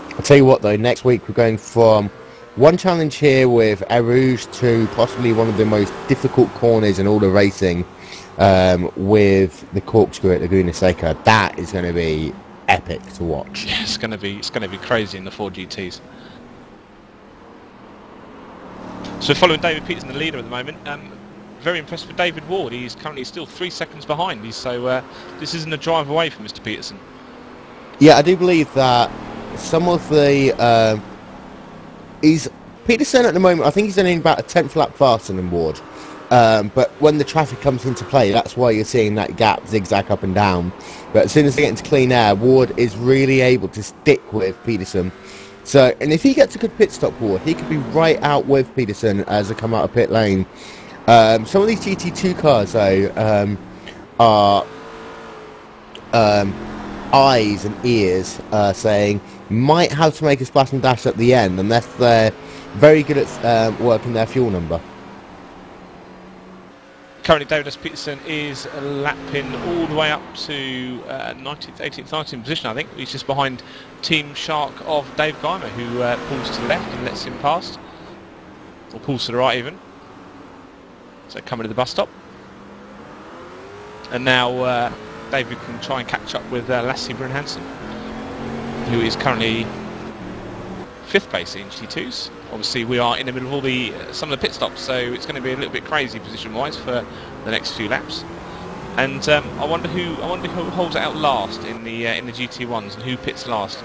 I'll tell you what though, next week we're going from one challenge here with Eau Rouge to possibly one of the most difficult corners in all the racing, with the corkscrew at Laguna Seca. That is going to be epic to watch. Yeah, it's going to be crazy in the 4 GTs. So following David Peterson, the leader at the moment. Very impressed with David Ward. He's currently still 3 seconds behind. So this isn't a drive away from Mr. Peterson. Yeah, I do believe that some of the Peterson at the moment, I think he's only about a 10th lap faster than Ward. But when the traffic comes into play, that's why you're seeing that gap zigzag up and down. But as soon as they get into clean air, Ward is really able to stick with Peterson. So, and if he gets a good pit stop, Ward, he could be right out with Peterson as they come out of pit lane. Some of these GT2 cars, though, are eyes and ears saying might have to make a splash and dash at the end unless they're very good at working their fuel number. Currently, David S. Peterson is lapping all the way up to 19th, 18th, 19th position, I think. He's just behind Team Shark of Dave Geimer, who pulls to the left and lets him past. Or pulls to the right, even. So coming to the bus stop. And now David can try and catch up with Lasse Brun Hansen, who is currently 5th place in GT2s. Obviously, we are in the middle of all some of the pit stops, so it's going to be a little bit crazy position-wise for the next few laps. And I wonder who holds it out last in the GT1s and who pits last.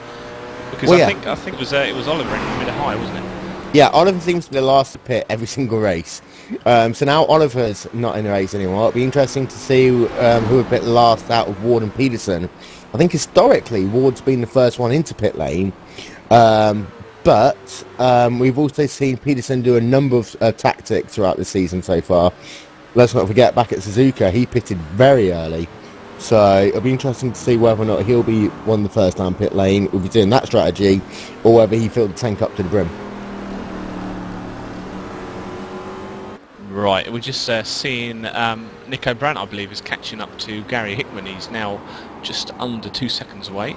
Because I think it was Oliver in mid-high, wasn't it? Yeah, Oliver seems to be the last to pit every single race. So now Oliver's not in the race anymore. It'll be interesting to see who would pit last out of Ward and Peterson. I think historically Ward's been the first one into pit lane. But we've also seen Peterson do a number of tactics throughout the season so far. Let's not forget, back at Suzuka, he pitted very early. So it'll be interesting to see whether or not he'll be one of the first down pit lane, if he's doing that strategy, or whether he filled the tank up to the brim. Right, we're just seeing Nico Brandt, I believe, is catching up to Gary Hickman. He's now just under 2 seconds away.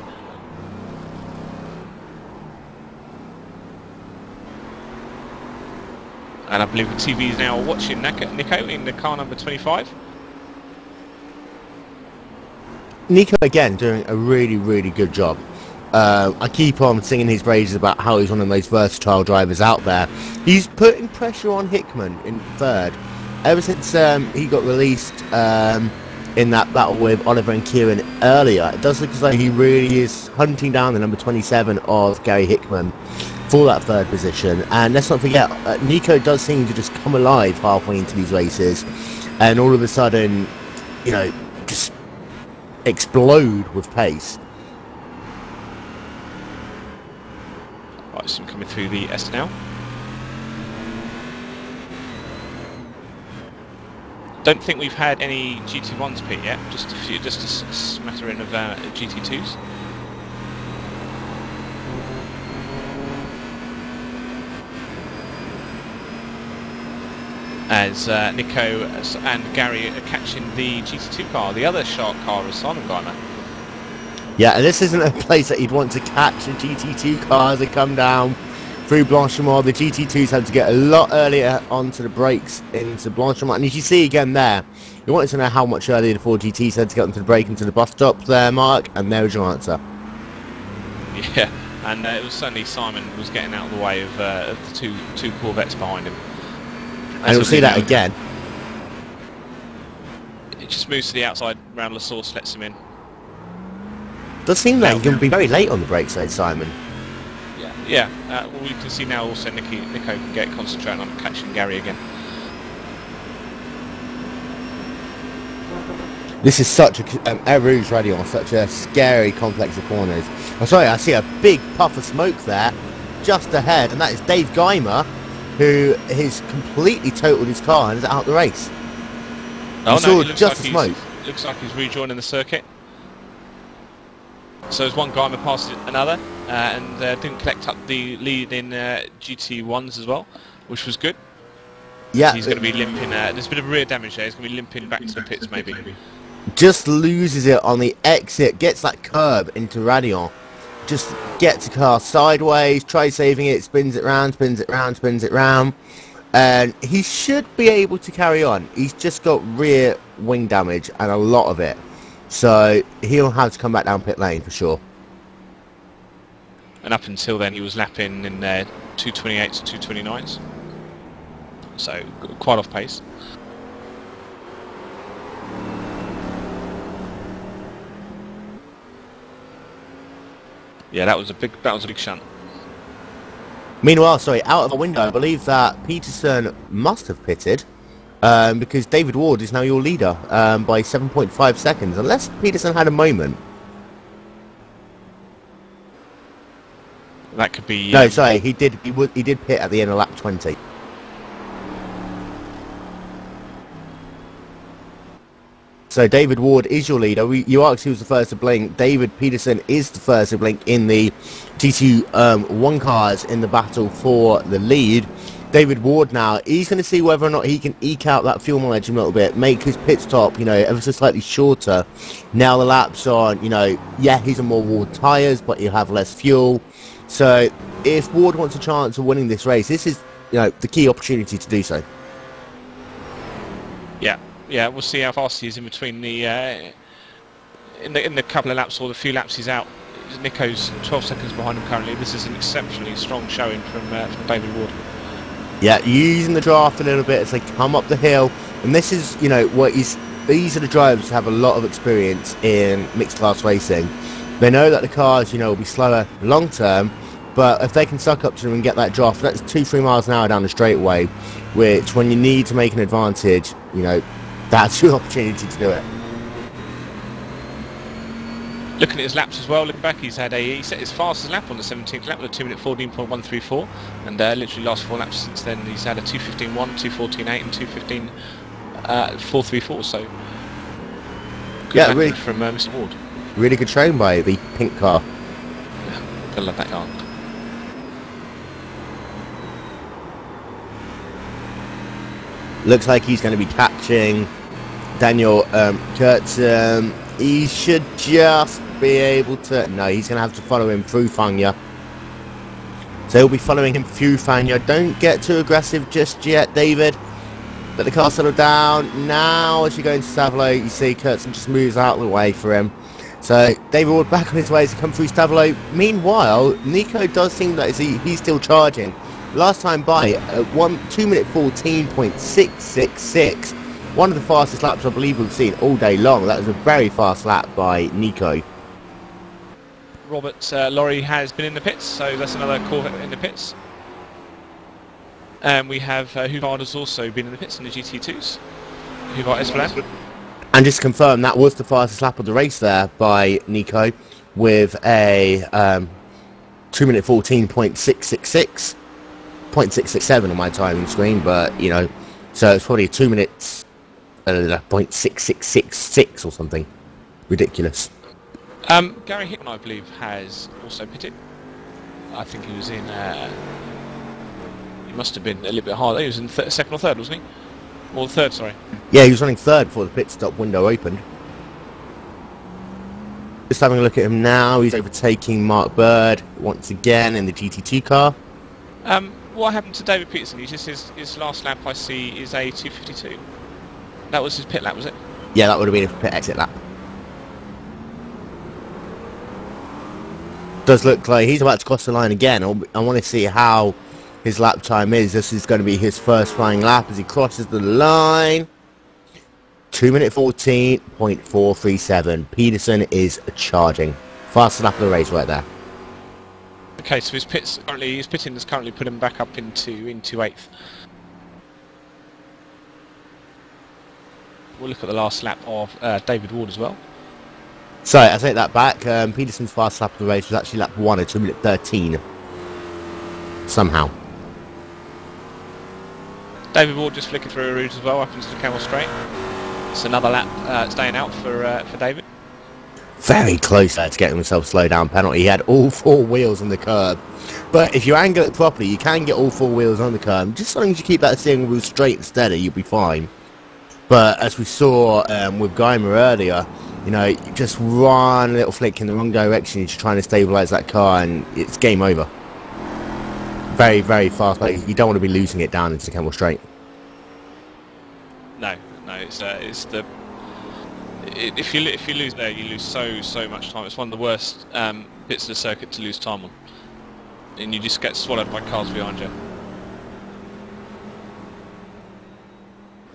And I believe the TV is now watching Nico in the car number 25. Nico, again, doing a really, really good job. I keep on singing his praises about how he's one of the most versatile drivers out there. He's putting pressure on Hickman in 3rd. Ever since he got released in that battle with Oliver and Kieran earlier, it does look as though he really is hunting down the number 27 of Gary Hickman for that 3rd position. And let's not forget, Nico does seem to just come alive halfway into these races and all of a sudden, you know, just explode with pace. Right, so I'm coming through the S now. Don't think we've had any GT1s pit yet, just a smattering of GT2s. As Nico and Gary are catching the GT2 car. The other Shark car is Simon Geimer. Yeah, and this isn't a place that you'd want to catch the GT2 cars that come down through Blanchimont. The GT2s had to get a lot earlier onto the brakes into Blanchimont. And as you see again there, you wanted to know how much earlier the 4 GTs had to get onto the brake into the bus stop there, Mark, and there's your answer. Yeah, and it was certainly Simon was getting out of the way of the two Corvettes behind him. And we'll see that again. It just moves to the outside, round La Source lets him in. Does seem like he's going to be very late on the brakes there, Simon. Yeah. Well, we can see now also Nico can get concentrating on catching Gary again. This is such a Air Rouge radio on such a scary complex of corners. I'm sorry, I see a big puff of smoke there, just ahead, and that is Dave Geimer, who has completely totaled his car and is out the race. Oh no, it looks like he's rejoining the circuit. So as one Geimer passed another, and didn't collect up the lead in GT1s as well, which was good. Yeah, he's going to be limping. There's a bit of rear damage there. He's going to be limping back to the pits, maybe. Just loses it on the exit, gets that curb into Radion. Just gets the car sideways, tries saving it, spins it round, spins it round, spins it round, and he should be able to carry on. He's just got rear wing damage and a lot of it, so he'll have to come back down pit lane for sure. And up until then, he was lapping in 228s to 229s, so quite off pace. Yeah, that was a big shunt. Meanwhile, sorry, out of the window, I believe that Peterson must have pitted because David Ward is now your leader by 7.5 seconds, unless Peterson had a moment. That could be. No, sorry, he did pit at the end of lap 20. So David Ward is your leader. You asked who was the first to blink. David Peterson is the first to blink in the GT1 cars in the battle for the lead. David Ward now, he's going to see whether or not he can eke out that fuel mileage a little bit, make his pit stop, you know, ever so slightly shorter. Now the laps are, you know, yeah, he's on more Ward tyres, but he'll have less fuel. So if Ward wants a chance of winning this race, this is, you know, the key opportunity to do so. Yeah, we'll see how fast he is in between the in the couple of laps or the few laps he's out. Nico's 12 seconds behind him currently. This is an exceptionally strong showing from David Ward. Yeah, using the draft a little bit as they come up the hill, and this is, you know, these are the drivers who have a lot of experience in mixed class racing. They know that the cars, you know, will be slower long term, but if they can suck up to them and get that draft, that's 2-3 miles an hour down the straightaway, which when you need to make an advantage, you know, that's your opportunity to do it. Looking at his laps as well, looking back, he set his fastest lap on the 17th lap with a 2-minute 14.134, and literally last 4 laps since then he's had a 2:15.1, 2:14.8 and 2:15.434, so good yeah, really from Mr. Ward. Really good showing by the pink car. Yeah, I love that car. Looks like he's going to be catching Daniel Kurtz. He should just be able to... No, he's going to have to follow him through Fanya. So he'll be following him through Fanya. Don't get too aggressive just yet, David. Let the car settle down. Now, as you go into Stavilo, you see Kurtz just moves out of the way for him. So David Ward back on his way to come through Stavilo. Meanwhile, Nico does seem that he's still charging. Last time by, 2-minute 14.666. One of the fastest laps I believe we've seen all day long. That was a very fast lap by Nico. Robert Laurie has been in the pits, so that's another Corvette in the pits. And we have Huvard has also been in the pits in the GT2s. Huvard Esplan. And just to confirm, that was the fastest lap of the race there by Nico, with a 2-minute 14.666. 0.667 on my timing screen, but, you know, so it's probably 2 minutes 0.6666 or something ridiculous. Gary Hickman, I believe, has also pitted. I think he was in he must have been a little bit hard. He was in second or third, wasn't he? Or third, sorry. Yeah, he was running third before the pit stop window opened. Just having a look at him now, he's overtaking Mark Bird once again in the GT2 car. What happened to David Peterson? He just his last lap I see is a 2:52. That was his pit lap, was it? Yeah, that would have been a pit exit lap. Does look like he's about to cross the line again. I want to see how his lap time is. This is going to be his first flying lap as he crosses the line. 2-minute 14.437. Peterson is charging. Fastest lap of the race right there. Okay, so his pitting has currently put him back up into 8th. We'll look at the last lap of David Ward as well. So, I take that back. Peterson's fast lap of the race was actually lap 1 at 2-minute 13. Somehow. David Ward just flicking through a route as well up into the Camel Straight. It's another lap staying out for David. Very close there to getting himself a slow down penalty. He had all 4 wheels on the curb. But if you angle it properly, you can get all 4 wheels on the curb. Just as long as you keep that steering wheel straight and steady, you'll be fine. But as we saw with Geimer earlier, you know, you just one little flick in the wrong direction, you're just trying to stabilise that car and it's game over. Very, very fast, but you don't want to be losing it down into the Camel Straight. No, it's the... If you lose there, you lose so much time. It's one of the worst bits of the circuit to lose time on, and you just get swallowed by cars behind you.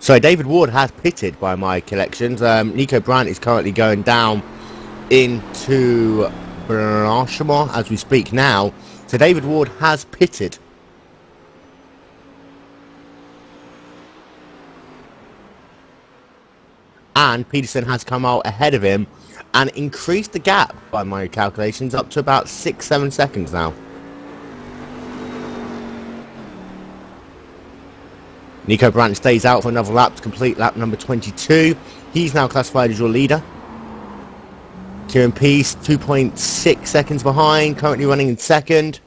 So David Ward has pitted by my collections. Nico Brandt is currently going down into Blanchimont as we speak now. So David Ward has pitted. And Peterson has come out ahead of him and increased the gap, by my calculations, up to about 6-7 seconds now. Nico Brandt stays out for another lap to complete lap number 22. He's now classified as your leader. Kieran Peace, 2.6 seconds behind, currently running in second.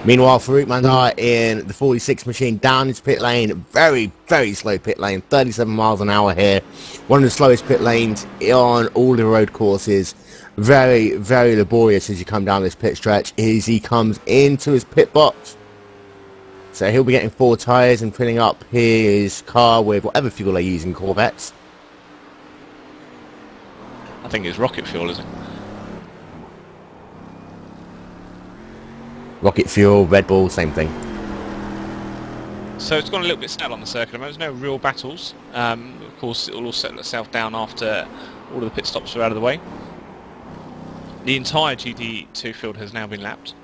Meanwhile, Farouk Mandar in the 46 machine down his pit lane. Very, very slow pit lane. 37 miles an hour here. One of the slowest pit lanes on all the road courses. Very, very laborious as you come down this pit stretch as he comes into his pit box. So he'll be getting 4 tyres and filling up his car with whatever fuel they use in Corvettes. I think it's rocket fuel, isn't it? Rocket fuel, Red Bull, same thing. So it's gone a little bit stale on the circuit. There's no real battles. Of course, it will all settle itself down after all of the pit stops are out of the way. The entire GT2 field has now been lapped.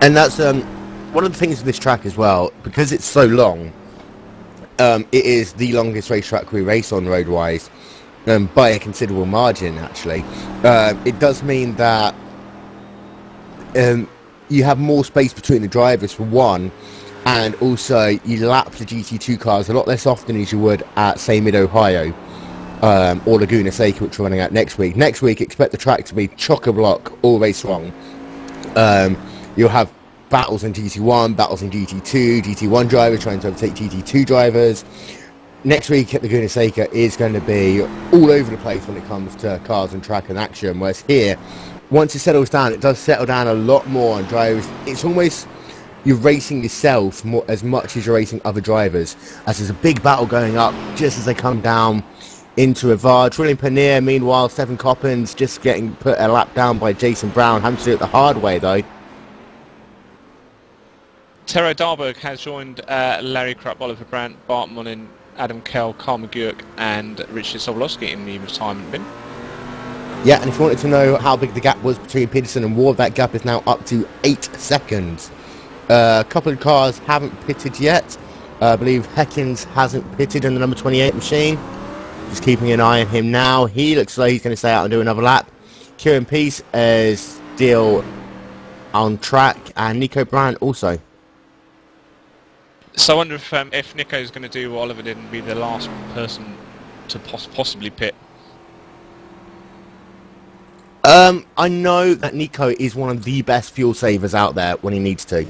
And that's one of the things with this track as well, because it's so long. It is the longest racetrack we race on road-wise, by a considerable margin, actually. It does mean that you have more space between the drivers, for one, and also you lap the GT2 cars a lot less often as you would at, say, Mid-Ohio or Laguna Seca, which we're running out next week. Next week, expect the track to be chock-a-block all race long. You'll have battles in GT1, battles in GT2, GT1 drivers trying to overtake GT2 drivers. Next week at Laguna Seca is going to be all over the place when it comes to cars and track and action, whereas here, once it settles down, it does settle down a lot more on drivers. It's almost you're racing yourself more, as much as you're racing other drivers, as there's a big battle going up just as they come down into Rivard. Trillian Paneer, meanwhile, Stephen Coppins just getting put a lap down by Jason Brown, having to do it the hard way though. Tero Darberg has joined Larry Krupp, Oliver Brandt, Bart Mullin, Adam Kell, Carl McGurk and Richard Sobolowski in the retirement bin. Yeah, and if you wanted to know how big the gap was between Peterson and Ward, that gap is now up to 8 seconds. A couple of cars haven't pitted yet. I believe Heckins hasn't pitted in the number 28 machine. Just keeping an eye on him now. He looks like he's going to stay out and do another lap. Kieran Peace is still on track, and Nico Brandt also. So I wonder if Nico's going to do what Oliver did and be the last person to possibly pit. I know that Nico is one of the best fuel savers out there when he needs to.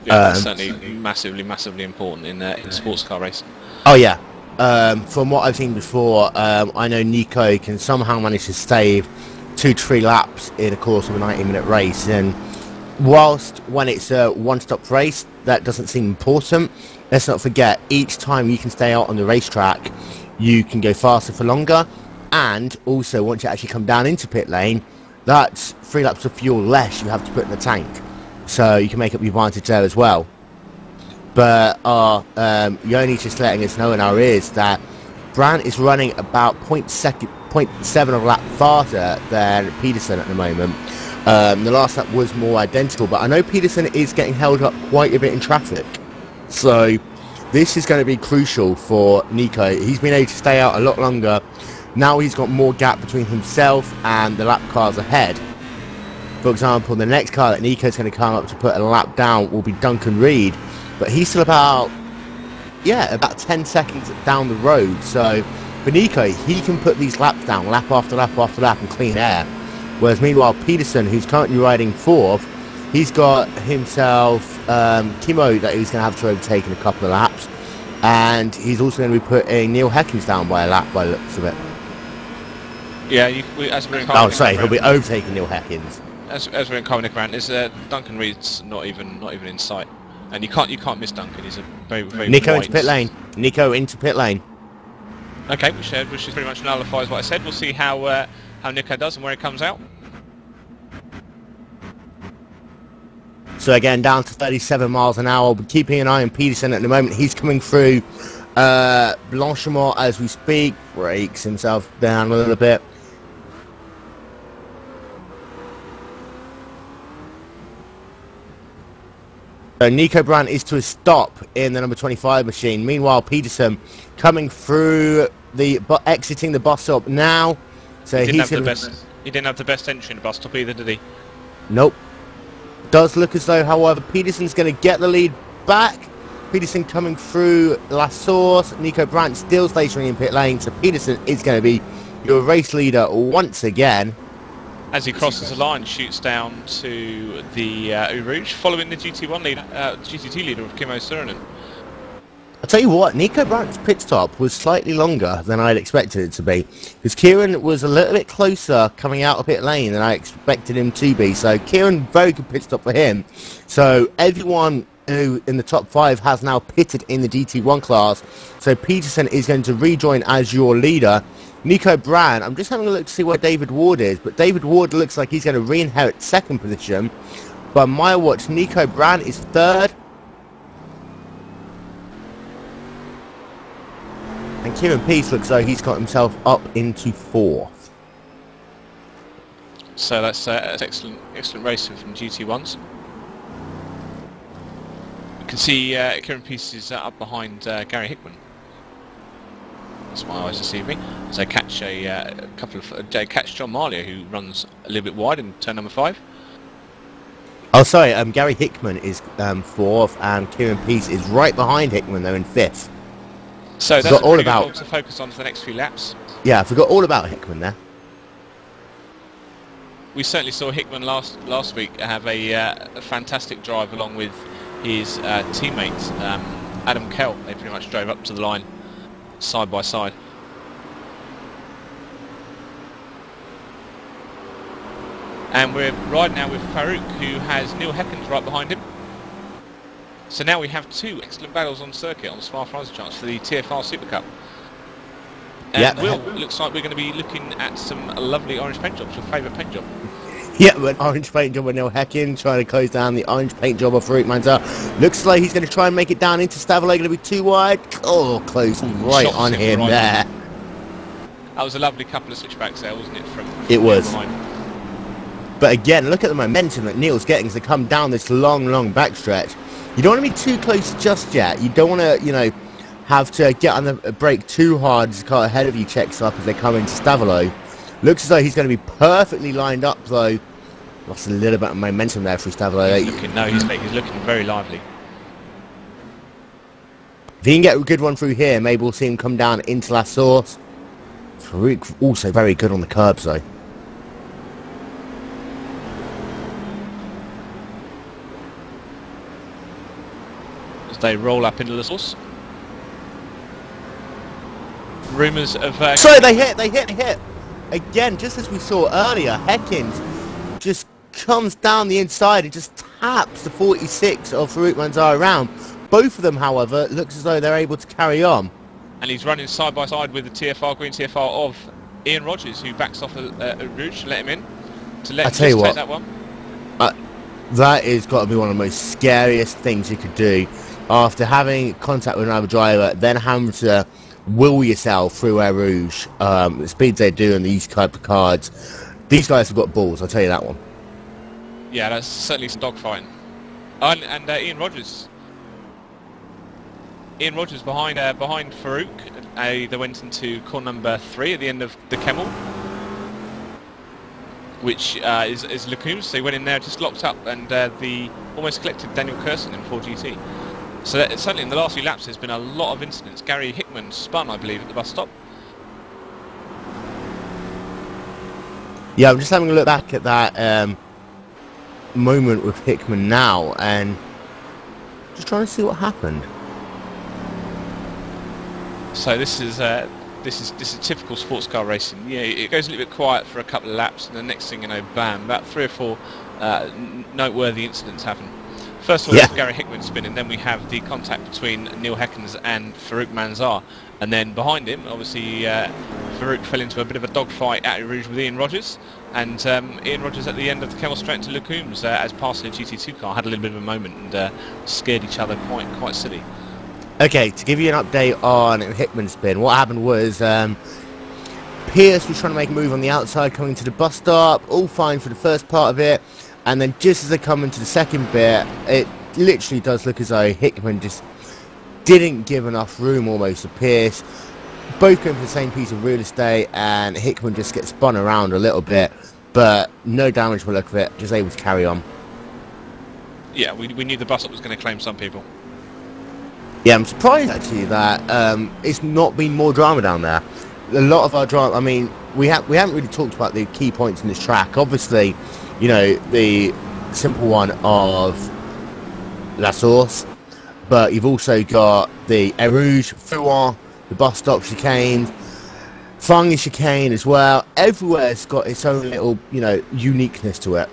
Yeah, that's certainly massively important in sports car racing. Oh yeah. From what I've seen before, I know Nico can somehow manage to save 2 to 3 laps in the course of a 90-minute race, and whilst when it's a one-stop race, that doesn't seem important. Let's not forget, each time you can stay out on the racetrack, you can go faster for longer, and also once you actually come down into pit lane, that's 3 laps of fuel less you have to put in the tank. So you can make up your advantage there as well. But Yoni's just letting us know in our ears that Brandt is running about 0.7 of a lap faster than Peterson at the moment. The last lap was more identical, but I know Peterson is getting held up quite a bit in traffic. So this is going to be crucial for Nico. He's been able to stay out a lot longer. Now he's got more gap between himself and the lap cars ahead. For example, the next car that Nico's going to come up to put a lap down will be Duncan Reed, but he's still about 10 seconds down the road. So for Nico, he can put these laps down, lap after lap after lap, and clean air. Whereas meanwhile, Peterson, who's currently riding 4th, he's got himself Kimo that he's going to have to overtake in a couple of laps, and he's also going to be putting Neil Heckins down by a lap by the looks of it. Yeah, as we're in he'll be overtaking Neil Heckins. As we're in Carmick Rant, is Duncan Reed's not even in sight, and you can't miss Duncan. He's a very Nico wide... into pit lane. Nico into pit lane. Okay, which pretty much nullifies what I said. We'll see how Nico does and where he comes out. So again, down to 37 miles an hour. We're keeping an eye on Peterson at the moment. He's coming through Blanchimont as we speak. Breaks himself down a little bit. So Nico Brandt is to a stop in the number 25 machine. Meanwhile, Peterson coming through exiting the bus stop now. So he didn't have the best entry in the bus stop either, did he? Nope. Does look as though, however, Peterson's going to get the lead back. Peterson coming through La Source. Nico Brandt still stationary in pit lane. So Peterson is going to be your race leader once again. As he crosses the line, shoots down to the Eau Rouge, following the GT1 leader, GT2 leader of Kimmo Suronen. I'll tell you what, Nico Brandt's pit stop was slightly longer than I'd expected it to be, because Kieran was a little bit closer coming out of pit lane than I expected him to be. So Kieran, very good pit stop for him. So everyone who in the top 5 has now pitted in the GT1 class. So Peterson is going to rejoin as your leader. Nico Brandt, I'm just having a look to see where David Ward is, but David Ward looks like he's going to re-inherit second position. By my watch, Nico Brandt is third. And Kieran Peace looks like he's got himself up into fourth. So that's excellent racing from GT1s. You can see Kieran Peace is up behind Gary Hickman. That's my eyes deceived me. So catch catch John Marlier, who runs a little bit wide in turn number 5. Oh, sorry. Gary Hickman is fourth, and Kieran Peace is right behind Hickman. They're in fifth. So that's all about to focus on for the next few laps. Yeah, I forgot all about Hickman there. We certainly saw Hickman last week have a fantastic drive along with his teammates Adam Kell. They pretty much drove up to the line side by side. And we're riding now with Farouk, who has Neil Heckens right behind him. So now we have 2 excellent battles on circuit on Spa-Francorchamps chance for the TFR SuperCup. And yep. Will, it looks like we're going to be looking at some lovely orange paint jobs. Your favourite paint job? Yeah, an orange paint job with Neil Hecken trying to close down the orange paint job of Farouk Manzar. Looks like he's going to try and make it down into Stavolo. Going to be too wide. Oh, close right on him right there. That was a lovely couple of switchbacks there, wasn't it? It was. But again, look at the momentum that Neil's getting as they come down this long backstretch. You don't want to be too close just yet. You don't want to, you know, have to get on the brake too hard as the car ahead of you checks up as they come into Stavolo. Looks as though he's going to be perfectly lined up, though. Lost a little bit of momentum there for Stavolo. He's looking very lively. If he can get a good one through here, maybe we'll see him come down into La Source. Farouk also very good on the curbs, though. They roll up into the source. Rumours of... Sorry, they hit! Again, just as we saw earlier, Heckins just comes down the inside and just taps the 46 of Farouk Manzar around. Both of them, however, looks as though they're able to carry on. And he's running side by side with the TFR, green TFR of Ian Rogers, who backs off a Rouge to let him in. To let him just take that one. That is got to be one of the most scariest things you could do. After having contact with another driver, then having to will yourself through Eau Rouge, the speeds they do in these type of cards, these guys have got balls, I'll tell you that one. Yeah, that's certainly some dogfighting. And Ian Rogers. Ian Rogers behind Farouk. They went into corner number 3 at the end of the Kemmel, which is Lecooms. So he went in there, just locked up, and the almost collected Daniel Kersen in 4GT. So that, certainly in the last few laps there's been a lot of incidents. Gary Hickman spun, I believe, at the bus stop. Yeah, I'm just having a look back at that moment with Hickman now, and just trying to see what happened. So this is typical sports car racing. Yeah, it goes a little bit quiet for a couple of laps, and the next thing you know, bam! About 3 or 4 noteworthy incidents happen. First of all, there's Gary Hickman spinning, then we have the contact between Neil Heckens and Farouk Manzar, and then behind him, obviously, Farouk fell into a bit of a dogfight at Eau Rouge with Ian Rogers, and Ian Rogers at the end of the Kemmel straight into Lecooms as passing a GT2 car, had a little bit of a moment and scared each other quite silly. Okay, to give you an update on Hickman's spin, what happened was Pierce was trying to make a move on the outside coming to the bus stop, all fine for the first part of it. And then just as they come into the second bit, it literally does look as though Hickman just didn't give enough room almost to Pierce. Both going for the same piece of real estate, and Hickman just gets spun around a little bit, but no damage by the look of it, just able to carry on. Yeah, we knew the bus stop was going to claim some people. Yeah, I'm surprised actually that it's not been more drama down there. A lot of our drama, I mean, we haven't really talked about the key points in this track. Obviously, you know, the simple one of La Source, but you've also got the Eau Rouge, Fouan, the bus stop chicane, Fung is chicane as well. Everywhere's got its own little, you know, uniqueness to it.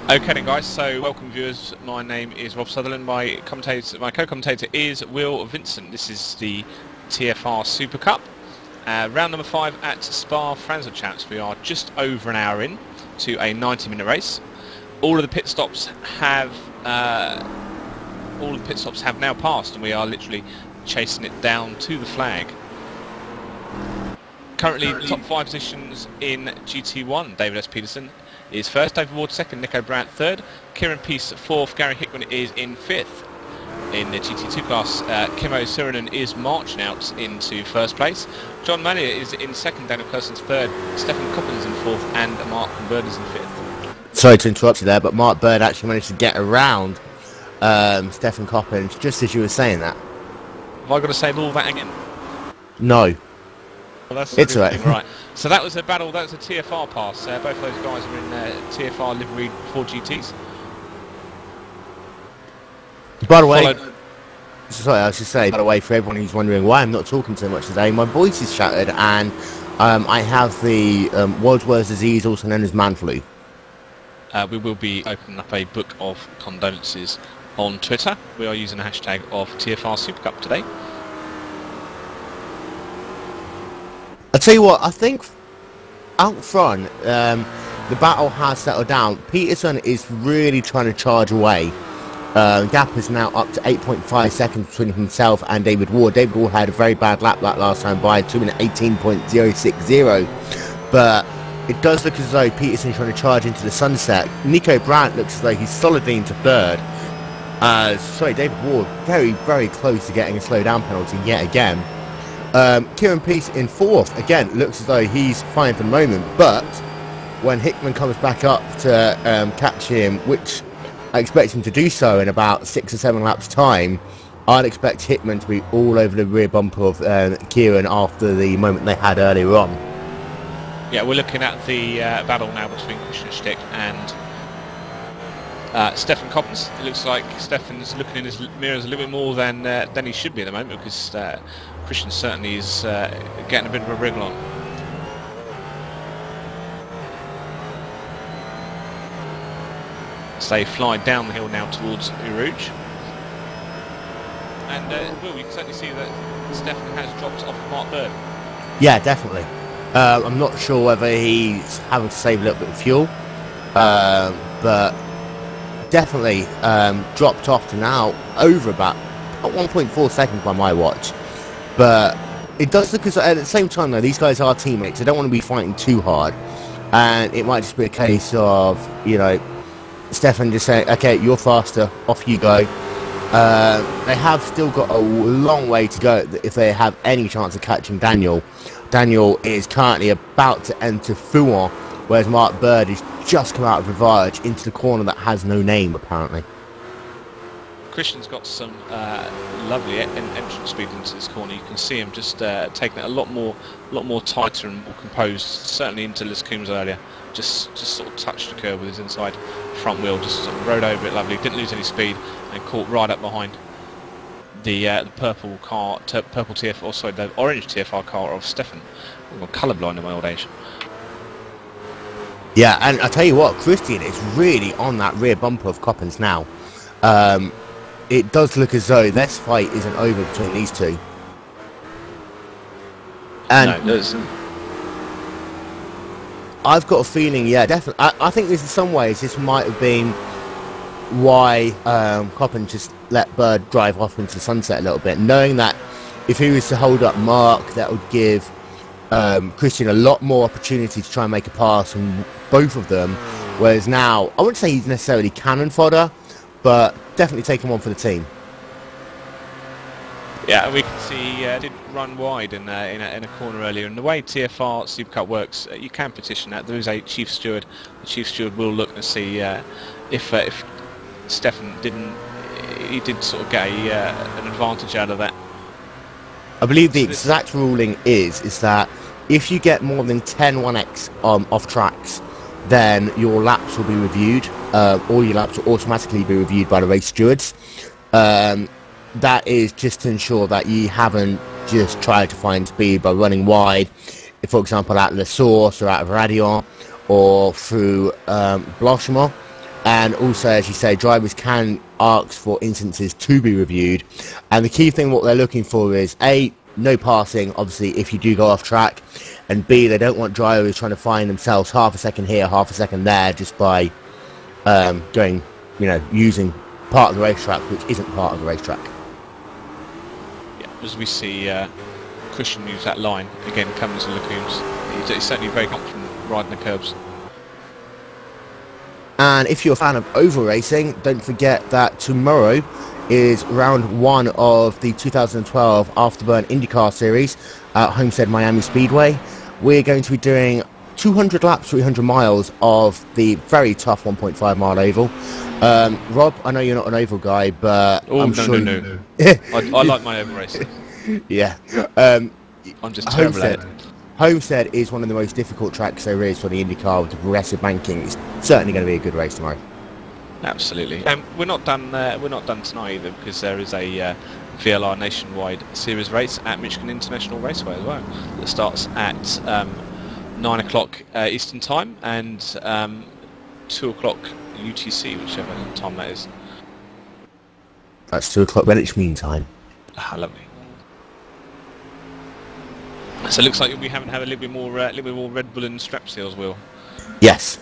Okay then guys, so welcome viewers, my name is Rob Sutherland, my co-commentator is Will Vincent. This is the TFR Super Cup, round number 5 at Spa-Francorchamps. We are just over an hour in to a 90-minute race. All of the pit stops have now passed, and we are literally chasing it down to the flag. Currently top 5 positions in GT1, David S. Peterson is first, David Ward second, Nico Brandt third, Kieran Peace fourth, Gary Hickman is in fifth. In the GT2 class, Kimmo Sirinen is marching out into first place. John Malia is in second, Daniel Persons third, Stefan Coppens in fourth, and Mark Bird is in fifth. Sorry to interrupt you there, but Mark Bird actually managed to get around Stefan Coppens just as you were saying that. Have I got to say all that again? No. Well, that's it's right. Right. So that was a battle. That was a TFR pass. Both of those guys are in TFR livery 4 GTs. By the way, sorry, I should say, by the way, for everyone who's wondering why I'm not talking so much today, my voice is shattered, and I have the world's worst disease, also known as man flu. We will be opening up a book of condolences on Twitter. We are using the hashtag of TFR Super Cup today. I'll tell you what, I think out front, the battle has settled down. Peterson is really trying to charge away. Gap is now up to 8.5 seconds between himself and David Ward. David Ward had a very bad lap that last time by 2 minute 18.060, but it does look as though Peterson's trying to charge into the sunset. Nico Brandt looks as though he's solidly into third. David Ward very, very close to getting a slow down penalty yet again. Kieran Peace in fourth, again, looks as though he's fine for the moment, but when Hickman comes back up to catch him, which I expect him to do so in about 6 or 7 laps time, I'd expect Hickman to be all over the rear bumper of Kieran after the moment they had earlier on. Yeah, we're looking at the battle now between Christian Stick and Stefan Coppens. It looks like Stefan's looking in his mirrors a little bit more than he should be at the moment, because Christian certainly is getting a bit of a wriggle on. So they fly down the hill now towards Eau Rouge. And Will, you can certainly see that Stefan has dropped off Mark Bird. Yeah, definitely. I'm not sure whether he's having to save a little bit of fuel, but definitely dropped off to now over about 1.4 seconds by my watch. But it does look as, at the same time though, these guys are teammates. They don't want to be fighting too hard, and it might just be a case of, you know, Stefan just saying, okay, you're faster, off you go. They have still got a long way to go if they have any chance of catching Daniel. Daniel is currently about to enter Fouan, whereas Mark Bird has just come out of Rivage into the corner that has no name, apparently. Christian's got some lovely entrance speed into this corner. You can see him just taking it a lot more tighter and more composed. Certainly into Les Coombs earlier, just sort of touched the curb with his inside front wheel, just sort of rode over it lovely, didn't lose any speed, and caught right up behind the purple car, purple TFR, or sorry, the orange TFR car of Stefan. I'm colourblind in my old age. Yeah, and I tell you what, Christian is really on that rear bumper of Coppens now. It does look as though this fight isn't over between these two. And no, it doesn't. I've got a feeling, yeah, definitely. I think this, in some ways, this might have been why Coppens just let Bird drive off into the sunset a little bit, knowing that if he was to hold up Mark, that would give Christian a lot more opportunity to try and make a pass from both of them. Whereas now, I wouldn't say he's necessarily cannon fodder, but definitely taking one for the team. Yeah, we can see he did run wide in a corner earlier. And the way TFR Supercup works, you can petition that. There is a chief steward. The chief steward will look and see if Stefan did sort of get an advantage out of that. I believe the exact ruling is that if you get more than 10 1x off tracks, then your laps will be reviewed. All your laps will automatically be reviewed by the race stewards. That is just to ensure that you haven't just tried to find speed by running wide, if, for example, out of the Source or out of Radion or through Blanchimont. And also, as you say, drivers can ask for instances to be reviewed. And the key thing, what they're looking for is, A, no passing, obviously, if you do go off track. And B, they don't want drivers trying to find themselves half a second here, half a second there, just by going, using part of the racetrack, which isn't part of the racetrack. Yeah, as we see Christian use that line, again, Cummins and Lacoons. He's certainly very confident riding the curbs. And if you're a fan of oval racing, don't forget that tomorrow is round 1 of the 2012 Afterburn IndyCar Series at Homestead Miami Speedway. We're going to be doing 200 laps, 300 miles of the very tough 1.5 mile oval. Rob, I know you're not an oval guy, but I'm sure no. I like my oval racing. Yeah. I'm just terrible at it. Homestead is one of the most difficult tracks there is for the IndyCar with the progressive banking. It's certainly going to be a good race tomorrow. Absolutely. We're not done. We're not done tonight either, because there is a VLR Nationwide Series race at Michigan International Raceway as well. That starts at 9 o'clock Eastern Time and 2 o'clock UTC, whichever time that is. That's 2 o'clock Greenwich Mean Time. Ah, lovely. So it looks like we haven't had a little bit more Red Bull and strap seals, Will. Yes.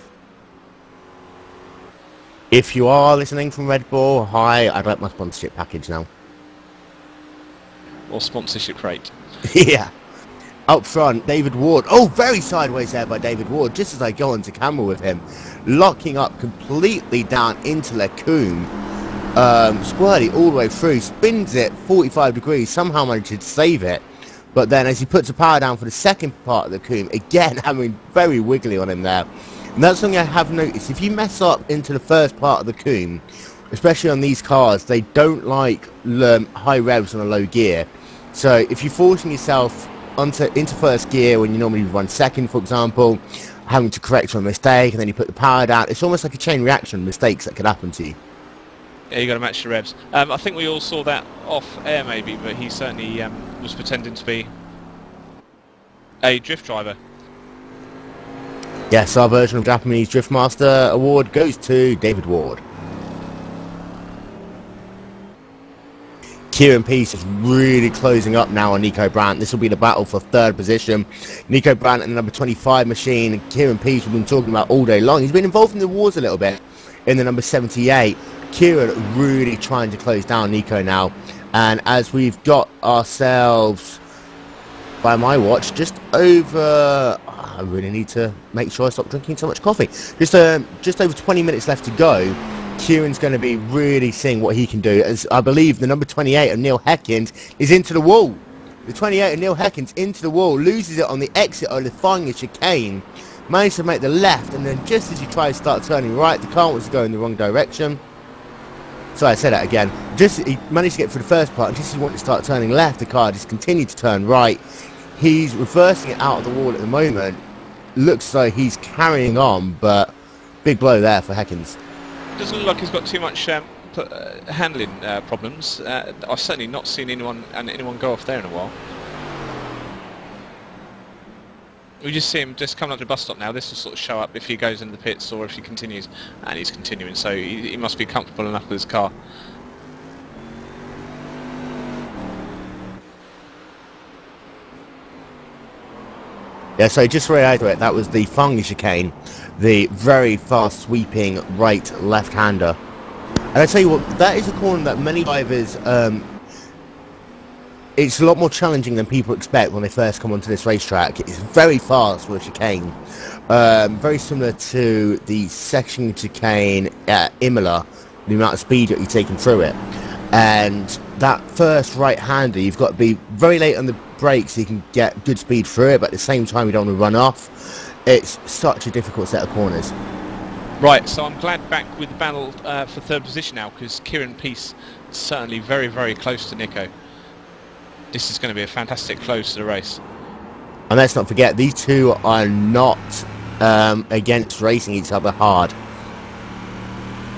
If you are listening from Red Bull, hi, I'd like my sponsorship package now. Or sponsorship rate. Yeah. Up front, David Ward. Oh, very sideways there by David Ward, just as I go onto camera with him. Locking up completely down into Lecombe. Squirty all the way through, spins it 45 degrees, somehow manages to save it. But then as he puts the power down for the second part of the Lecombe, again, very wiggly on him there. And that's something I have noticed. If you mess up into the first part of the Lecombe, especially on these cars, they don't like high revs on a low gear. So if you're forcing yourself into first gear when you normally run second, for example, having to correct for a mistake, and then you put the power down, it's almost like a chain reaction of mistakes that could happen to you. Yeah, you got to match the revs. I think we all saw that off air maybe, but he certainly was pretending to be a drift driver. Yes, our version of Japanese Drift Master award goes to David Ward. Kieran Peace is really closing up now on Nico Brandt. This will be the battle for third position. Nico Brandt in the number 25 machine. Kieran Peace we've been talking about all day long. He's been involved in the wars a little bit in the number 78. Kieran really trying to close down Nico now. And as we've got ourselves, by my watch, just over... I really need to make sure I stop drinking so much coffee. Just over 20 minutes left to go. Kieran's going to be really seeing what he can do, as I believe the number 28 of Neil Heckins is into the wall. The 28 of Neil Heckins into the wall, loses it on the exit of the final chicane, managed to make the left, and then just as he tries to start turning right, the car wants to go in the wrong direction. So I said that again. He managed to get through the first part, and just as he wanted to start turning left, the car just continued to turn right. He's reversing it out of the wall at the moment. Looks like he's carrying on, but big blow there for Heckins. Doesn't look like he's got too much handling problems. I've certainly not seen anyone go off there in a while. We just see him just coming up to the bus stop now. This will sort of show up if he goes into the pits or if he continues, and he's continuing. So he must be comfortable enough with his car. Yeah, so just to reiterate, that was the final chicane, the very fast sweeping right left-hander. And I tell you what, that is a corner that many drivers, it's a lot more challenging than people expect when they first come onto this racetrack. It's very fast for a chicane, very similar to the section chicane at Imola, the amount of speed that you're taking through it. And that first right-hander, you've got to be very late on the brakes so you can get good speed through it, but at the same time you don't want to run off. It's such a difficult set of corners. Right, so I'm glad back with the battle for third position now, because Kieran Peace is certainly very, very close to Nico. This is going to be a fantastic close to the race. And let's not forget, these two are not against racing each other hard.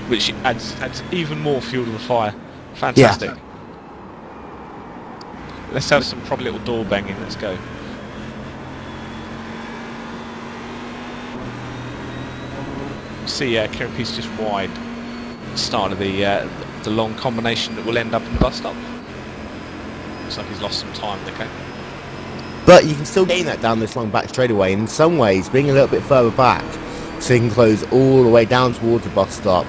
Which adds even more fuel to the fire. Fantastic. Yeah. Let's have some proper little door banging. Let's go. See, Kieran Peace just wide. Start of the long combination that will end up in the bus stop. Looks like he's lost some time. Okay. But you can still gain that down this long back straightaway. In some ways, being a little bit further back, so you can close all the way down towards the bus stop,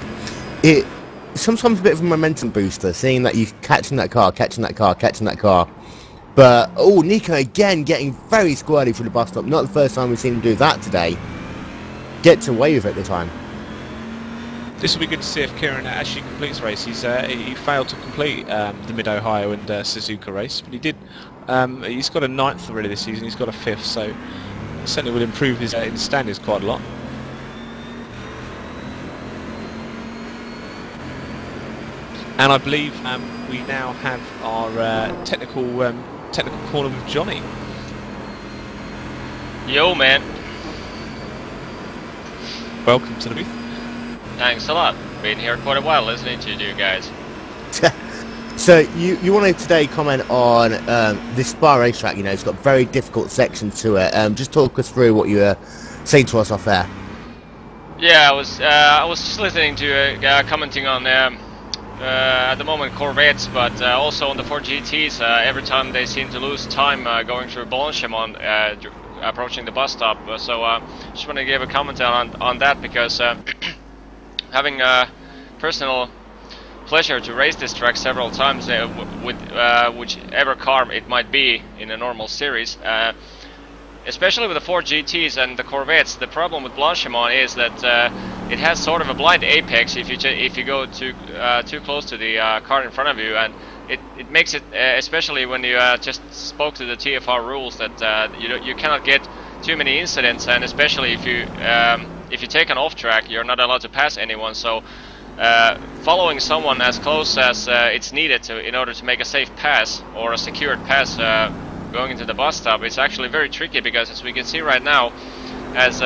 it sometimes a bit of a momentum booster, seeing that you're catching that car. But, oh, Nico again getting very squirrely through the bus stop. Not the first time we've seen him do that today. Gets away with it the time. This will be good to see if Kieran actually completes the race. He failed to complete the Mid-Ohio and Suzuka race, but he did. He's got a 9th already this season. He's got a 5th, so certainly will improve his standings quite a lot. And I believe we now have our technical corner with Johnny. Yo, man. Welcome to the booth. Thanks a lot. Been here quite a while listening to you guys. So you want to today comment on this Spa racetrack? You know, it's got very difficult sections to it. Just talk us through what you were saying to us off air. Yeah, I was just listening to commenting on at the moment Corvettes, but also on the 4GTs. Every time they seem to lose time going through Blanchimont, approaching the bus stop. So just want to give a comment on that, because having a personal pleasure to race this track several times with whichever car it might be in a normal series, especially with the 4GTs and the Corvettes. The problem with Blanchimont is that it has sort of a blind apex if you go too close to the car in front of you, and it makes it, especially when you just spoke to the TFR rules, that you cannot get too many incidents, and especially if you take an off track, you're not allowed to pass anyone. So following someone as close as it's needed in order to make a safe pass or a secured pass going into the bus stop, it's actually very tricky, because as we can see right now, as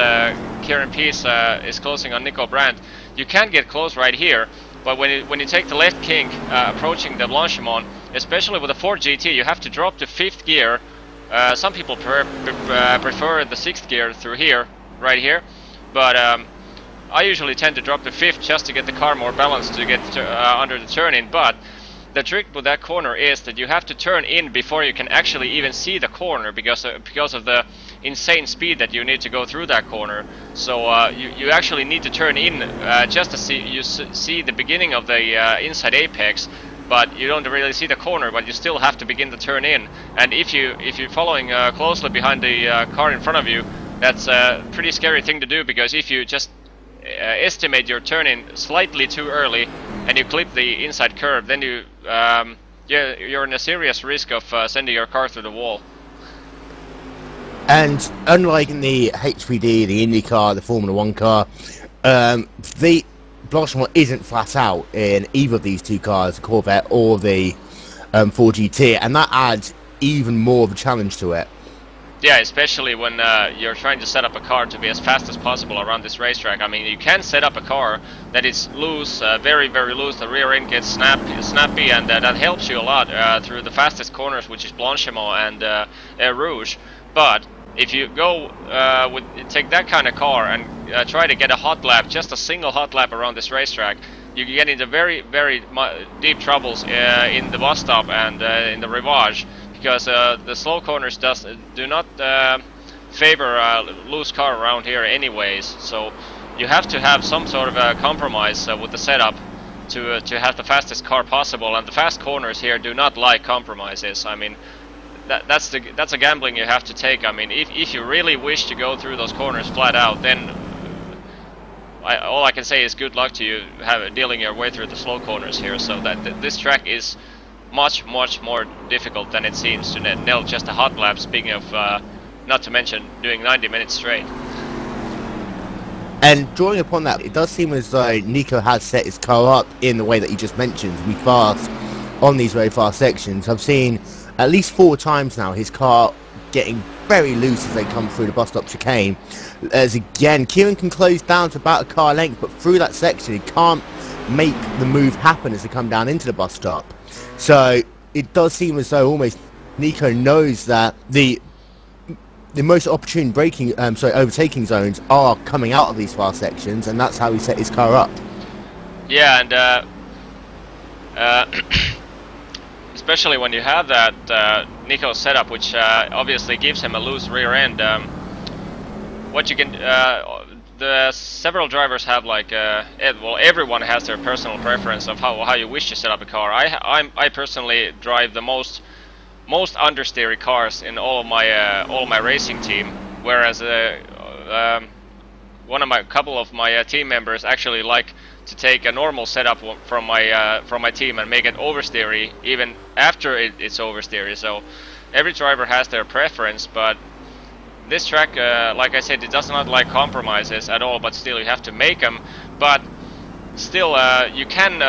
Kieran Peace is closing on Nico Brandt, you can get close right here, but when you take the left kink approaching the Blanchimont, especially with a 4GT, you have to drop to 5th gear. Some people prefer the 6th gear through here, right here, but I usually tend to drop to 5th just to get the car more balanced to get under the turn-in. But the trick with that corner is that you have to turn in before you can actually even see the corner, because of the insane speed that you need to go through that corner. So you actually need to turn in just to see the beginning of the inside apex, but you don't really see the corner, but you still have to begin the turn in. And if you're following closely behind the car in front of you, that's a pretty scary thing to do, because if you just estimate your turn in slightly too early and you clip the inside curve, then you're in a serious risk of sending your car through the wall. And unlike in the HPD, the IndyCar, the Formula 1 car, the Blanchimont isn't flat out in either of these two cars, the Corvette or the 4GT, and that adds even more of a challenge to it. Yeah, especially when you're trying to set up a car to be as fast as possible around this racetrack. I mean, you can set up a car that is loose, very, very loose. The rear end gets snappy, and that helps you a lot through the fastest corners, which is Blanchimont and Air Rouge. But if you go take that kind of car and try to get a hot lap, just a single hot lap around this racetrack, you get into very, very deep troubles in the bus stop and in the rivage. Because the slow corners do not favor a loose car around here anyways, so you have to have some sort of a compromise with the setup to have the fastest car possible, and the fast corners here do not like compromises. I mean, that's a gambling you have to take. I mean, if you really wish to go through those corners flat out, then all I can say is good luck to you dealing your way through the slow corners here. So that this track is much more difficult than it seems to nail just a hot lap, speaking of not to mention doing 90 minutes straight. And drawing upon that, it does seem as though Nico has set his car up in the way that you just mentioned, to be fast on these very fast sections. I've seen at least 4 times now his car getting very loose as they come through the bus stop chicane. As again, Kieran can close down to about a car length, but through that section he can't make the move happen as they come down into the bus stop. So it does seem as though almost Nico knows that the most opportune overtaking zones are coming out of these fast sections, and that's how he set his car up. Yeah, and especially when you have that Nico setup, which obviously gives him a loose rear end. What you can, the several drivers have like, well, everyone has their personal preference of how you wish to set up a car. I personally drive the most understeery cars in all my racing team, whereas couple of my team members actually like to take a normal setup from my team and make it oversteery even after it's oversteery. So every driver has their preference, but this track, like I said, it does not like compromises at all, but still you have to make them. But still you can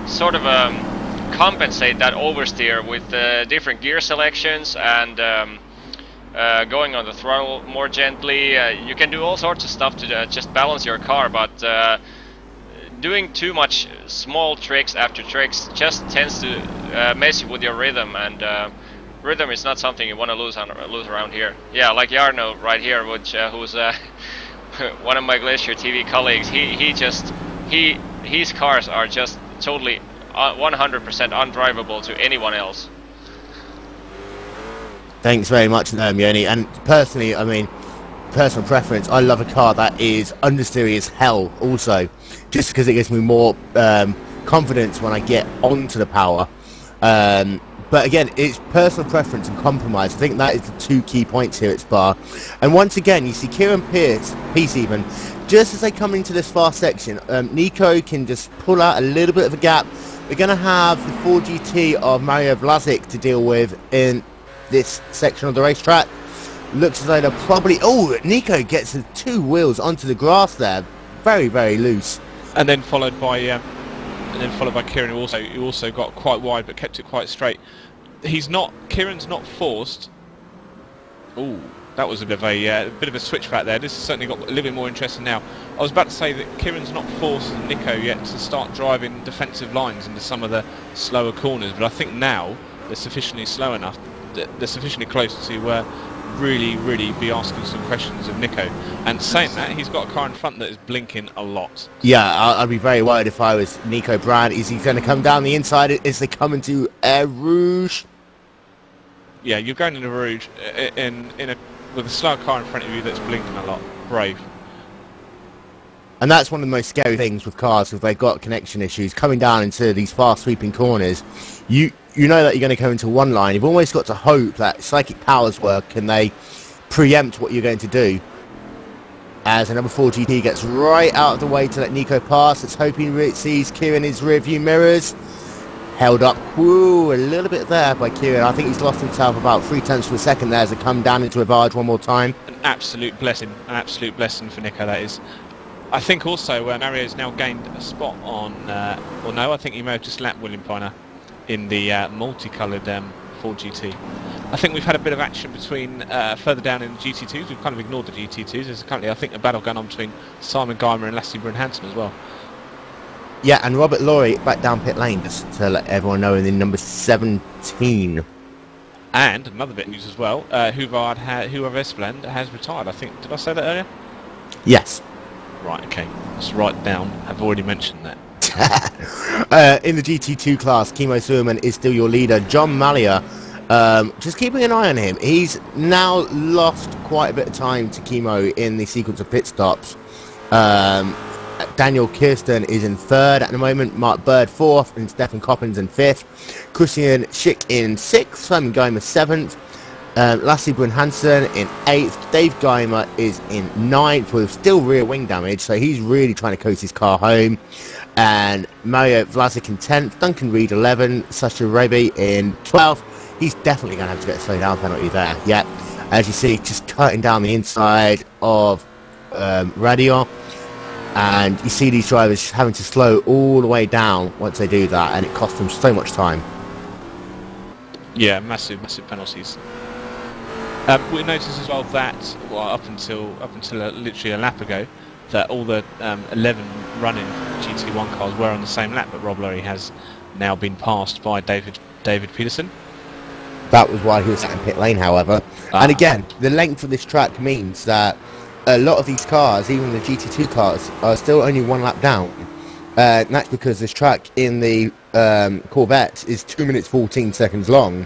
sort of compensate that oversteer with different gear selections and going on the throttle more gently. You can do all sorts of stuff to just balance your car, but doing too much small tricks after tricks just tends to mess with your rhythm, and rhythm is not something you want to lose around here. Yeah, like Jarno right here, which who's one of my Glacier TV colleagues. His cars are just totally 100% undrivable to anyone else. Thanks very much, Yoni. And personally, I mean, personal preference, I love a car that is understeery as hell also, just because it gives me more confidence when I get onto the power. But again, it's personal preference and compromise. I think that is the two key points here at Spa. And once again, you see Kieran Peace even, just as they come into this fast section, Nico can just pull out a little bit of a gap. We're going to have the 4GT of Mario Vlasic to deal with in this section of the racetrack. Looks as though they're probably... Oh, Nico gets the two wheels onto the grass there. Very, very loose. And then followed by Kieran, who also got quite wide but kept it quite straight. Kieran's not forced. Ooh, that was a bit of a switch back there. This has certainly got a little bit more interesting now. I was about to say that Kieran's not forced Nico yet to start driving defensive lines into some of the slower corners, but I think now they're sufficiently slow enough. They're sufficiently close to really be asking some questions of Nico. And saying that, he's got a car in front that is blinking a lot. Yeah, I'd be very worried if I was Nico Brand. Is he going to come down the inside as they come into Rouge? Yeah, you're going into Rouge with a slow car in front of you that's blinking a lot. Brave. And that's one of the most scary things with cars, if they've got connection issues. Coming down into these fast sweeping corners, you know that you're going to go into one line. You've almost got to hope that psychic powers work and they preempt what you're going to do. As another 4GT gets right out of the way to let Nico pass. It's hoping it sees Kieran in his rear view mirrors. Held up, woo, a little bit there by Kieran. I think he's lost himself about 0.3 of a second there as they come down into Rivage one more time. An absolute blessing for Nico, that is. I think also Mario's now gained a spot on, or no, I think he may have just lapped William Piner in the multicoloured 4GT. I think we've had a bit of action between further down in the GT2s. We've kind of ignored the GT2s. There's currently, I think, a battle going on between Simon Geimer and Lassie Brun Hansen as well. Yeah, and Robert Laurie back down pit lane, just to let everyone know, in the number 17. And another bit of news as well, Huvard Esplend has retired. I think, did I say that earlier? Yes. Right, okay. Let's write down. I've already mentioned that. In the GT2 class, Kimo Suerman is still your leader. John Malia, just keeping an eye on him. He's now lost quite a bit of time to Kimo in the sequence of pit stops. Daniel Kirsten is in third at the moment, Mark Bird fourth, and Stefan Coppins in fifth. Christian Schick in sixth, Simon Geimer seventh, Lassie Brun Hansen in eighth. Dave Geimer is in ninth with still rear wing damage, so he's really trying to coast his car home. And Mario Vlasic in 10th, Duncan Reed 11th, Sasha Raby in 12th. He's definitely going to have to get a slow down penalty there. Yeah, as you see, just cutting down the inside of Radio. And you see these drivers having to slow all the way down once they do that, and it costs them so much time. Yeah, massive penalties. We noticed as well that, well, up until literally a lap ago, that all the 11 running GT1 cars were on the same lap, but Rob Lorry has now been passed by David Peterson. That was why he was sat in pit lane, however. And again, the length of this track means that a lot of these cars, even the GT2 cars, are still only one lap down. And that's because this track in the Corvette is 2 minutes 14 seconds long.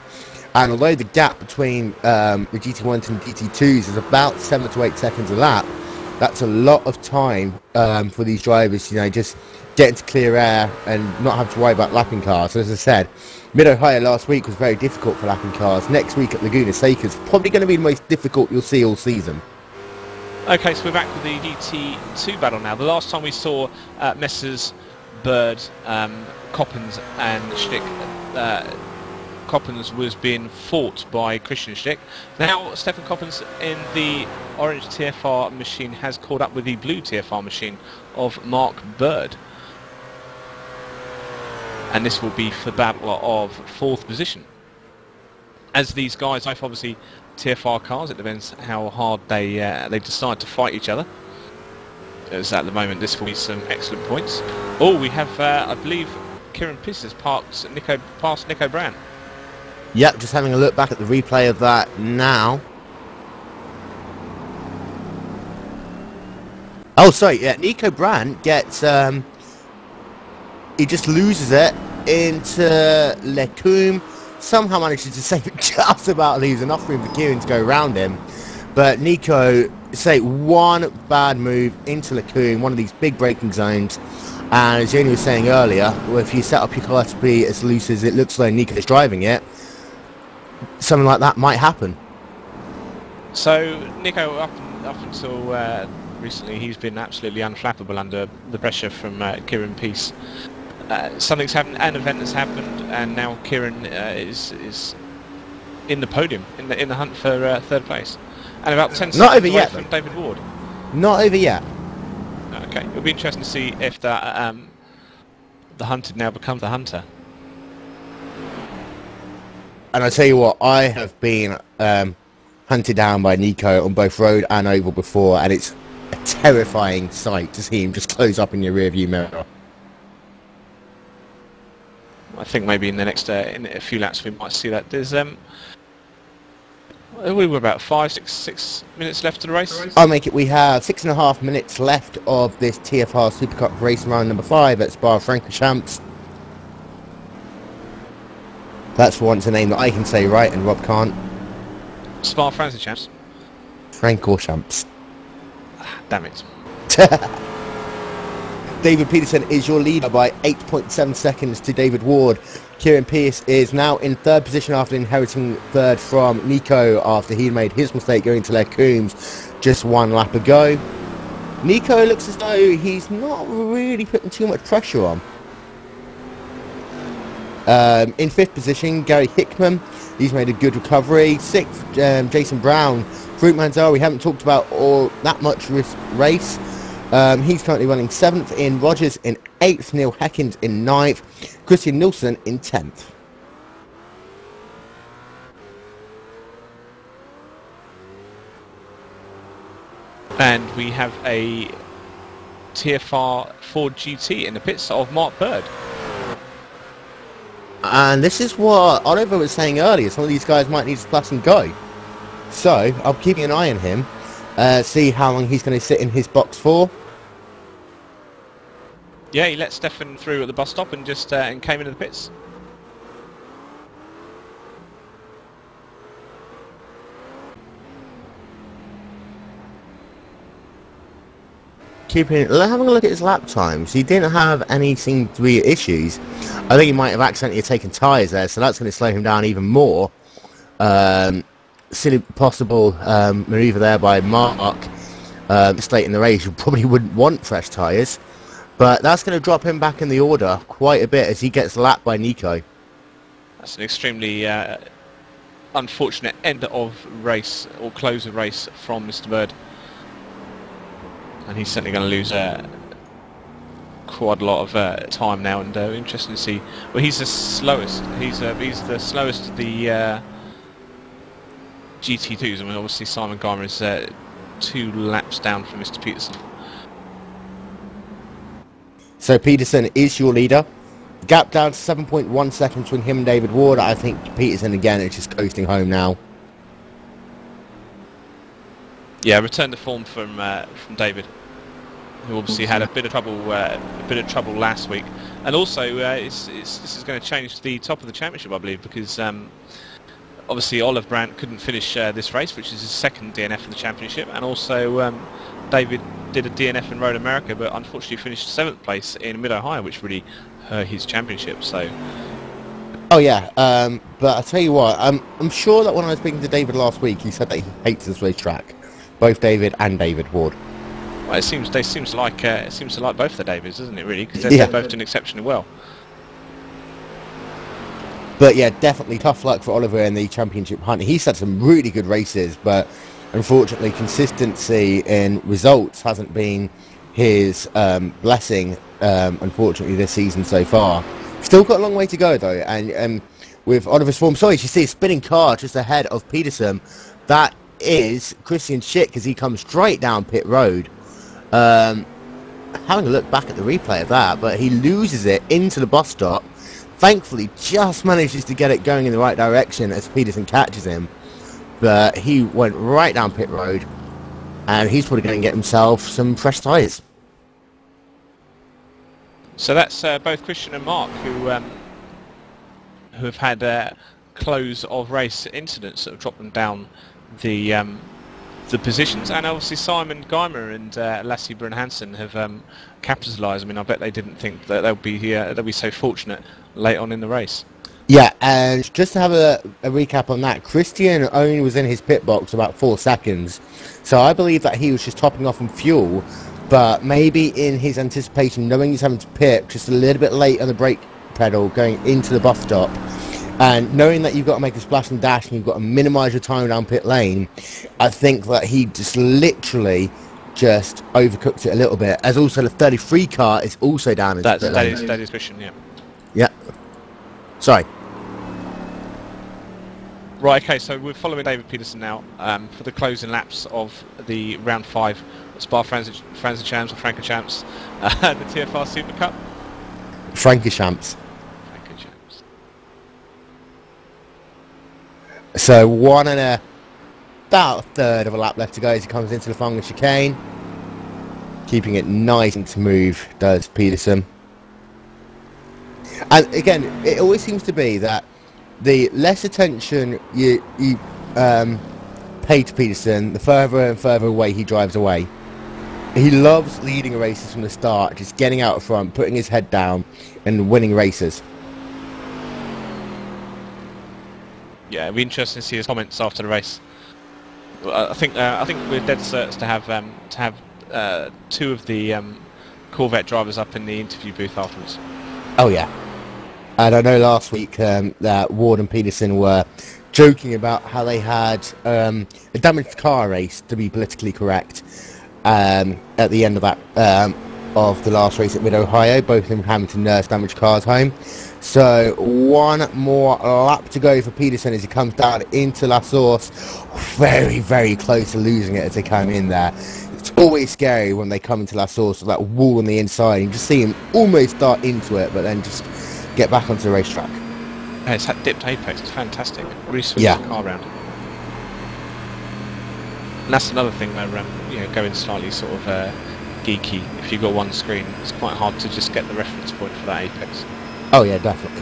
And although the gap between the GT1s and GT2s is about 7 to 8 seconds a lap, that's a lot of time for these drivers, you know, just get into clear air and not have to worry about lapping cars. So as I said, Mid-Ohio last week was very difficult for lapping cars. Next week at Laguna Seca is probably going to be the most difficult you'll see all season. Okay, so we're back with the GT2 battle now. The last time we saw Messrs. Bird, Coppens and Schlick, Coppens was being fought by Christian Schlick. Now Stefan Coppens in the orange TFR machine has caught up with the blue TFR machine of Mark Bird. And this will be for the battle of 4th position. As these guys, obviously TFR cars, it depends how hard they decide to fight each other. As at the moment, this will be some excellent points. Oh, we have, I believe, Kieran Piss has past Nico Brown. Yep, just having a look back at the replay of that now. Oh, sorry, yeah, Nico Brandt gets, he just loses it into Lecombe, somehow manages to save it just about, leaves enough room for Kieran to go around him. But Nico, say, one bad move into Lecombe, one of these big braking zones, and as Jamie was saying earlier, well, if you set up your car to be as loose as it looks like Nico's driving it, something like that might happen. So Nico, up until recently, he's been absolutely unflappable under the pressure from Kieran Peace. Something's happened, an event has happened, and now Kieran is in the podium, in the hunt for 3rd place, and about 10 seconds away yet, from David Ward. Not over yet. Okay, it'll be interesting to see if that the hunted now becomes the hunter. And I tell you what, I have been hunted down by Nico on both road and oval before, and it's a terrifying sight to see him just close up in your rearview mirror. I think maybe in the next in a few laps we might see that. There's we were about 6 minutes left to the race. I'll make it. We have 6.5 minutes left of this TFR SuperCup race round number 5 at Spa-Francorchamps. That's for once a name that I can say right and Rob can't. Spa-Francorchamps. Francorchamps. Damn it. David Peterson is your leader by 8.7 seconds to David Ward. Kieran Pearce is now in 3rd position after inheriting 3rd from Nico after he made his mistake going to Lecombe just 1 lap ago. Nico looks as though he's not really putting too much pressure on. In 5th position, Gary Hickman. He's made a good recovery. 6th, Jason Brown. Fruit Manzar, we haven't talked about all that much race. He's currently running 7th in Rogers in 8th, Neil Heckins in 9th, Christian Nilsson in 10th. And we have a TFR Ford GT in the pits of Mark Bird. And this is what Oliver was saying earlier, some of these guys might need to plus and go. So, I'm keeping an eye on him, see how long he's going to sit in his box for. Yeah, he let Stefan through at the bus stop and just and came into the pits. Having a look at his lap times, he didn't have any seem to be issues. I think he might have accidentally taken tyres there, so that's going to slow him down even more. Silly possible manoeuvre there by Mark. This late in the race, you probably wouldn't want fresh tyres, but that's going to drop him back in the order quite a bit as he gets lapped by Nico. That's an extremely unfortunate end of race, or close of race from Mr. Bird. And he's certainly going to lose quite a lot of time now, and interesting to see. Well, he's the slowest. He's the slowest of the GT2s. I mean, obviously Simon Geimer is 2 laps down from Mr. Peterson. So Peterson is your leader. Gap down to 7.1 seconds between him and David Ward. I think Peterson again is just coasting home now. Yeah, return to form from David, who obviously had a bit of trouble last week, and also this is going to change the top of the championship, I believe, because obviously Olive Brandt couldn't finish this race, which is his second DNF in the championship, and also David did a DNF in Road America, but unfortunately finished 7th place in Mid-Ohio, which really hurt his championship. So. Oh yeah, but I'll tell you what, I'm sure that when I was speaking to David last week, he said that he hates this racetrack. Both David and David Ward. Well, it seems to like both the Davids, doesn't it? Really, because they're both doing exceptionally well. But yeah, definitely tough luck for Oliver in the championship hunt. He's had some really good races, but unfortunately, consistency in results hasn't been his blessing. Unfortunately, this season so far. Still got a long way to go though, and with Oliver's form, sorry, you see a spinning car just ahead of Peterson. That is Christian Schick as he comes straight down pit road. Having a look back at the replay of that, but he loses it into the bus stop. Thankfully, just manages to get it going in the right direction as Peterson catches him. But he went right down pit road, and he's probably going to get himself some fresh tyres. So that's both Christian and Mark who have had close of race incidents that have dropped them down the positions, and obviously Simon Geimer and Lasse Brun Hansen have capitalised. I mean, I bet they didn't think that they'll be so fortunate late on in the race. Yeah, and just to have a recap on that, Christian only was in his pit box about 4 seconds, so I believe that he was just topping off on fuel, but maybe in his anticipation, knowing he's having to pit just a little bit late on the brake pedal going into the bus stop, and knowing that you've got to make a splash and dash and you've got to minimise your time down pit lane, I think that he just literally just overcooked it a little bit. As also the 33 car is also down. That is Christian, yeah. Yeah. Sorry. Right, okay, so we're following David Peterson now for the closing laps of the round 5 Spa-Francorchamps or Francochamps, the TFR Super Cup. Francochamps. So about a third of a lap left to go as he comes into the final chicane. Keeping it nice and smooth, does Peterson. And again, it always seems to be that the less attention you pay to Peterson, the further and further away he drives away. He loves leading races from the start, just getting out front, putting his head down, and winning races. Yeah, it'll be interesting to see his comments after the race. I think we're dead certain to have 2 of the Corvette drivers up in the interview booth afterwards. Oh yeah, and I know last week that Ward and Peterson were joking about how they had a damaged car race, to be politically correct, at the end of that of the last race at Mid-Ohio, both of them having to nurse damaged cars home. So 1 more lap to go for Peterson as he comes down into La Source. Very, very close to losing it as they come in there. It's always scary when they come into La Source with that wall on the inside. You just see him almost dart into it, but then just get back onto the racetrack. Yeah, it's that dipped apex. It's fantastic. Really swings the car around. And that's another thing where going slightly sort of geeky. If you've got one screen, it's quite hard to just get the reference point for that apex. Oh yeah, definitely.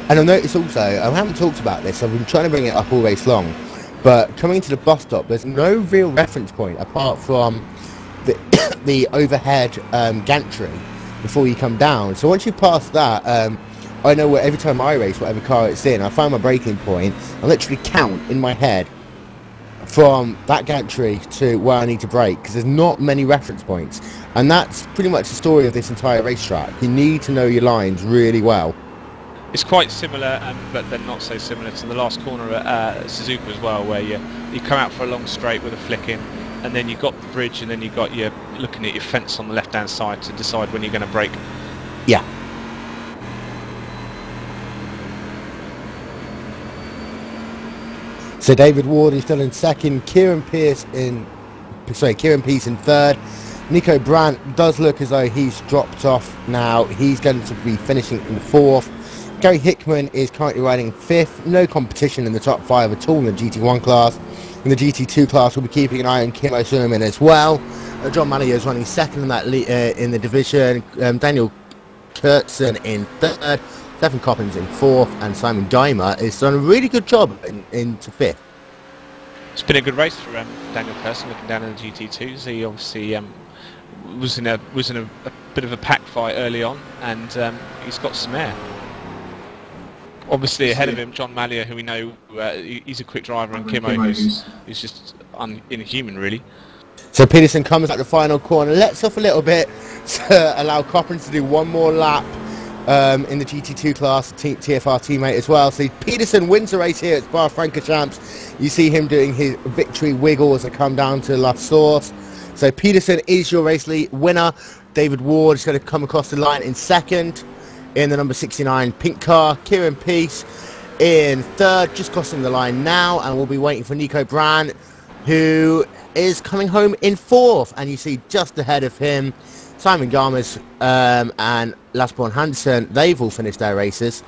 And I've noticed also, I haven't talked about this, I've been trying to bring it up all race long, but coming to the bus stop, there's no real reference point apart from the overhead gantry before you come down. So once you pass that, I know where every time I race, whatever car it's in, I find my braking point, I literally count in my head from that gantry to where I need to brake, because there's not many reference points, and that's pretty much the story of this entire racetrack. You need to know your lines really well. It's quite similar, but then not so similar to the last corner at Suzuka as well, where you come out for a long straight with a flick in, and then you've got the bridge, and then you've got your looking at your fence on the left hand side to decide when you're going to brake. Yeah. So David Ward is still in second, Kieran Peace in third. Nico Brandt does look as though he's dropped off now. He's going to be finishing in fourth. Gary Hickman is currently riding fifth. No competition in the top five at all in the GT1 class. In the GT2 class, we'll be keeping an eye on Kimmo Suleiman as well. John Malley is running second in that in the division. Daniel Kurtzen in third. Stefan Coppins in fourth. And Simon Geimer has done a really good job into fifth. It's been a good race for Daniel Kurtzen, looking down in the GT2s. He obviously was in a bit of a pack fight early on, and he's got some air. Obviously ahead of him, John Mallier, who we know he's a quick driver, and Kimmo, who's just inhuman, really. So Peterson comes at the final corner, lets off a little bit to allow Coppins to do one more lap in the GT2 class, TFR teammate as well. So Peterson wins the race here at Spa-Francorchamps. You see him doing his victory wiggle as I come down to La Source. So Peterson is your race lead winner. David Ward is going to come across the line in second in the number 69 pink car. Kieran Peace in third, just crossing the line now, and we'll be waiting for Nico Brandt, who is coming home in fourth. And you see just ahead of him Simon Garmers and Lasborn Hansen. They've all finished their races.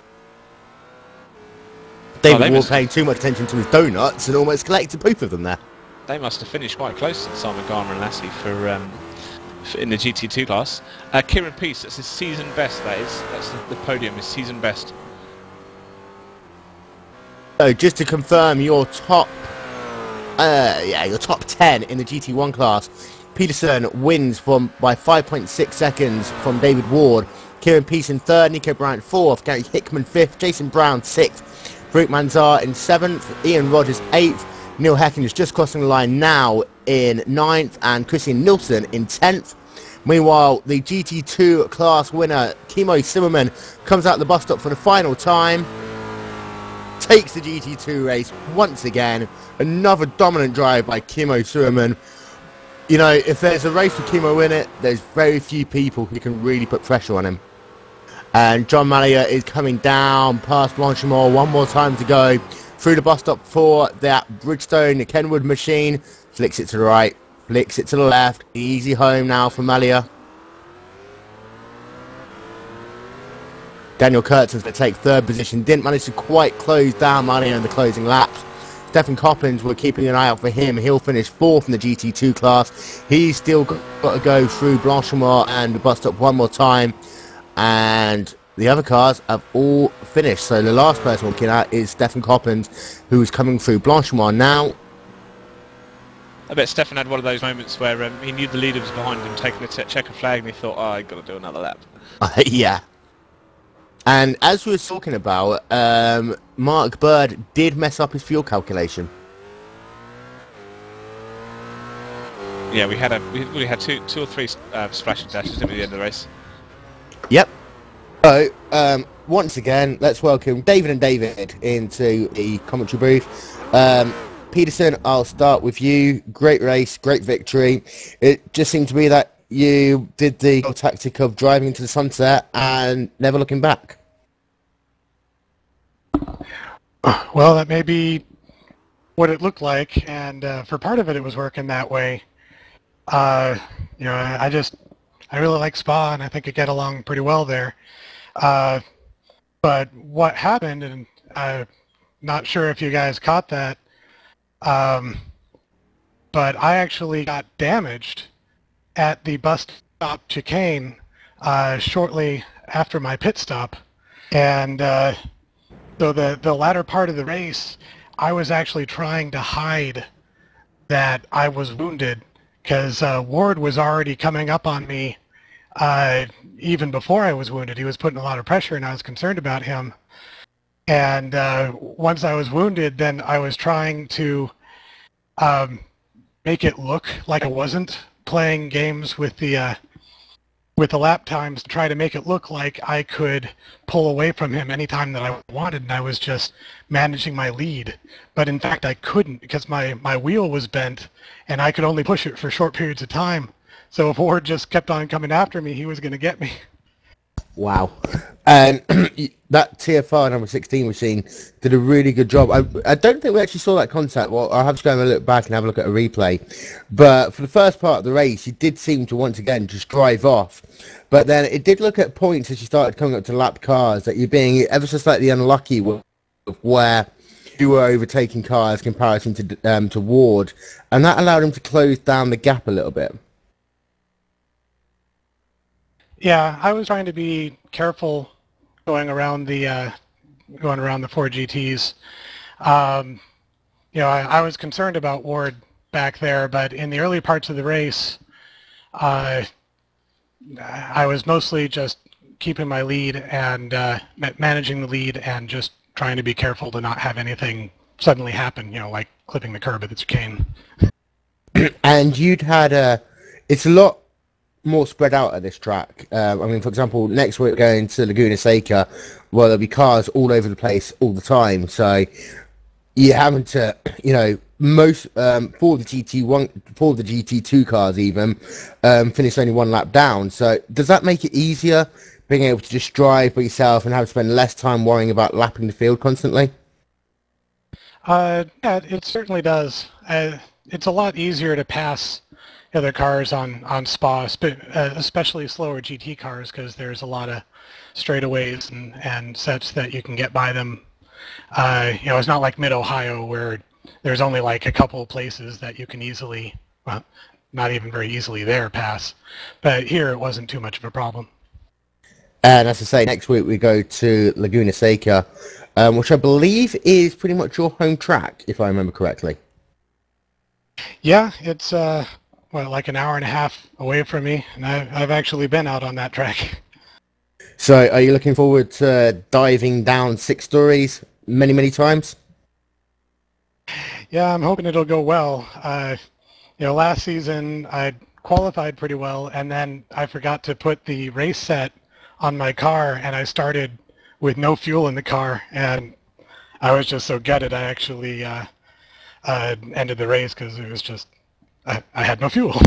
David Ward paying too much attention to his donuts and almost collected both of them there. They must have finished quite close to Simon Garmer and Lassie for in the GT2 class. Kieran Peace, that's his season best, that is. That's the podium, his season best. So just to confirm your top 10 in the GT1 class, Peterson wins by 5.6 seconds from David Ward. Kieran Peace in third, Nico Brandt fourth, Gary Hickman fifth, Jason Brown sixth, Brooke Manzar in seventh, Ian Rogers eighth, Neil Hecking is just crossing the line now in ninth, and Christian Nilsson in 10th. Meanwhile, the GT2 class winner, Kimmo Zimmerman, comes out the bus stop for the final time, takes the GT2 race once again. Another dominant drive by Kimmo Zimmerman. You know, if there's a race with Kimmo in it, there's very few people who can really put pressure on him. And John Mallier is coming down past Blanchimont, one more time to go. Through the bus stop for that Bridgestone Kenwood machine. Flicks it to the right, flicks it to the left. Easy home now for Mallier. Daniel Kurtzen's going to take third position. Didn't manage to quite close down Mallier in the closing laps. Stefan Coppins, we're keeping an eye out for him. He'll finish fourth in the GT2 class. He's still got to go through Blanchimont and the bus stop one more time. And the other cars have all finished. So the last person we're looking at is Stefan Coppins, who is coming through Blanchimont now. I bet Stefan had one of those moments where he knew the leader was behind him taking a checker flag, and he thought, oh, I've got to do another lap. Yeah. And as we were talking about, Mark Bird did mess up his fuel calculation. Yeah, we had two or three splashing dashes at the end of the race. Yep. So, once again, let's welcome David and David into the commentary booth. Peterson, I'll start with you. Great race, great victory. It just seemed to be that you did the tactic of driving into the sunset and never looking back. Well, that may be what it looked like, and for part of it, it was working that way. I really like Spa, and I think I get along pretty well there. But what happened, and I'm not sure if you guys caught that, but I actually got damaged at the bus stop chicane shortly after my pit stop, and so the latter part of the race, I was actually trying to hide that I was wounded, because Ward was already coming up on me even before I was wounded. He was putting a lot of pressure, and I was concerned about him. And once I was wounded, then I was trying to make it look like I wasn't playing games with the lap times, to try to make it look like I could pull away from him anytime that I wanted, and I was just managing my lead. But in fact, I couldn't, because my wheel was bent, and I could only push it for short periods of time. So if Ward just kept on coming after me, he was going to get me. Wow. And that TFR number 16 machine did a really good job. I don't think we actually saw that contact. Well, I'll have to go and look back and have a look at a replay. But for the first part of the race, he did seem to once again just drive off. But then it did look at points as you started coming up to lap cars that you're being ever so slightly unlucky with where you were overtaking cars in comparison to Ward. And that allowed him to close down the gap a little bit. Yeah, I was trying to be careful going around the 4 GTs. I was concerned about Ward back there, but in the early parts of the race, I was mostly just keeping my lead and managing the lead and just trying to be careful to not have anything suddenly happen, like clipping the curb at the chicane. And you'd had it's a lot more spread out at this track. I mean, for example, next week going to Laguna Seca, well, there'll be cars all over the place all the time. So you're having to, most for the GT2 cars even finish only one lap down. So does that make it easier being able to just drive by yourself and have to spend less time worrying about lapping the field constantly? Yeah, it certainly does. It's a lot easier to pass other cars on Spa, especially slower GT cars, because there's a lot of straightaways and such that you can get by them. It's not like Mid-Ohio where there's only like a couple of places that you can easily, well, not even very easily there, pass. But here it wasn't too much of a problem. And as I say, next week we go to Laguna Seca, which I believe is pretty much your home track, if I remember correctly. Yeah, it's like an hour and a half away from me, and I've actually been out on that track. So are you looking forward to diving down 6 stories many, many times? Yeah, I'm hoping it'll go well. Last season I qualified pretty well, and then I forgot to put the race set on my car, and I started with no fuel in the car, and I was just so gutted I actually ended the race because it was just I had no fuel.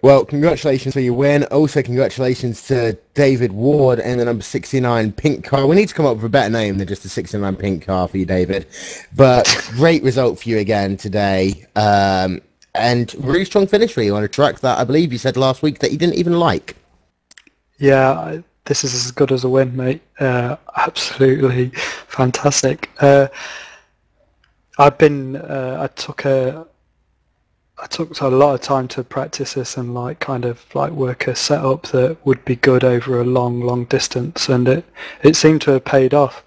Well, congratulations for your win. Also, congratulations to David Ward and the number 69 pink car. We need to come up with a better name than just a 69 pink car for you, David. But great result for you again today. And really strong finish for you on a track that I believe you said last week that you didn't even like. Yeah, this is as good as a win, mate. Absolutely fantastic. I took a lot of time to practice this and work a setup that would be good over a long distance, and it seemed to have paid off.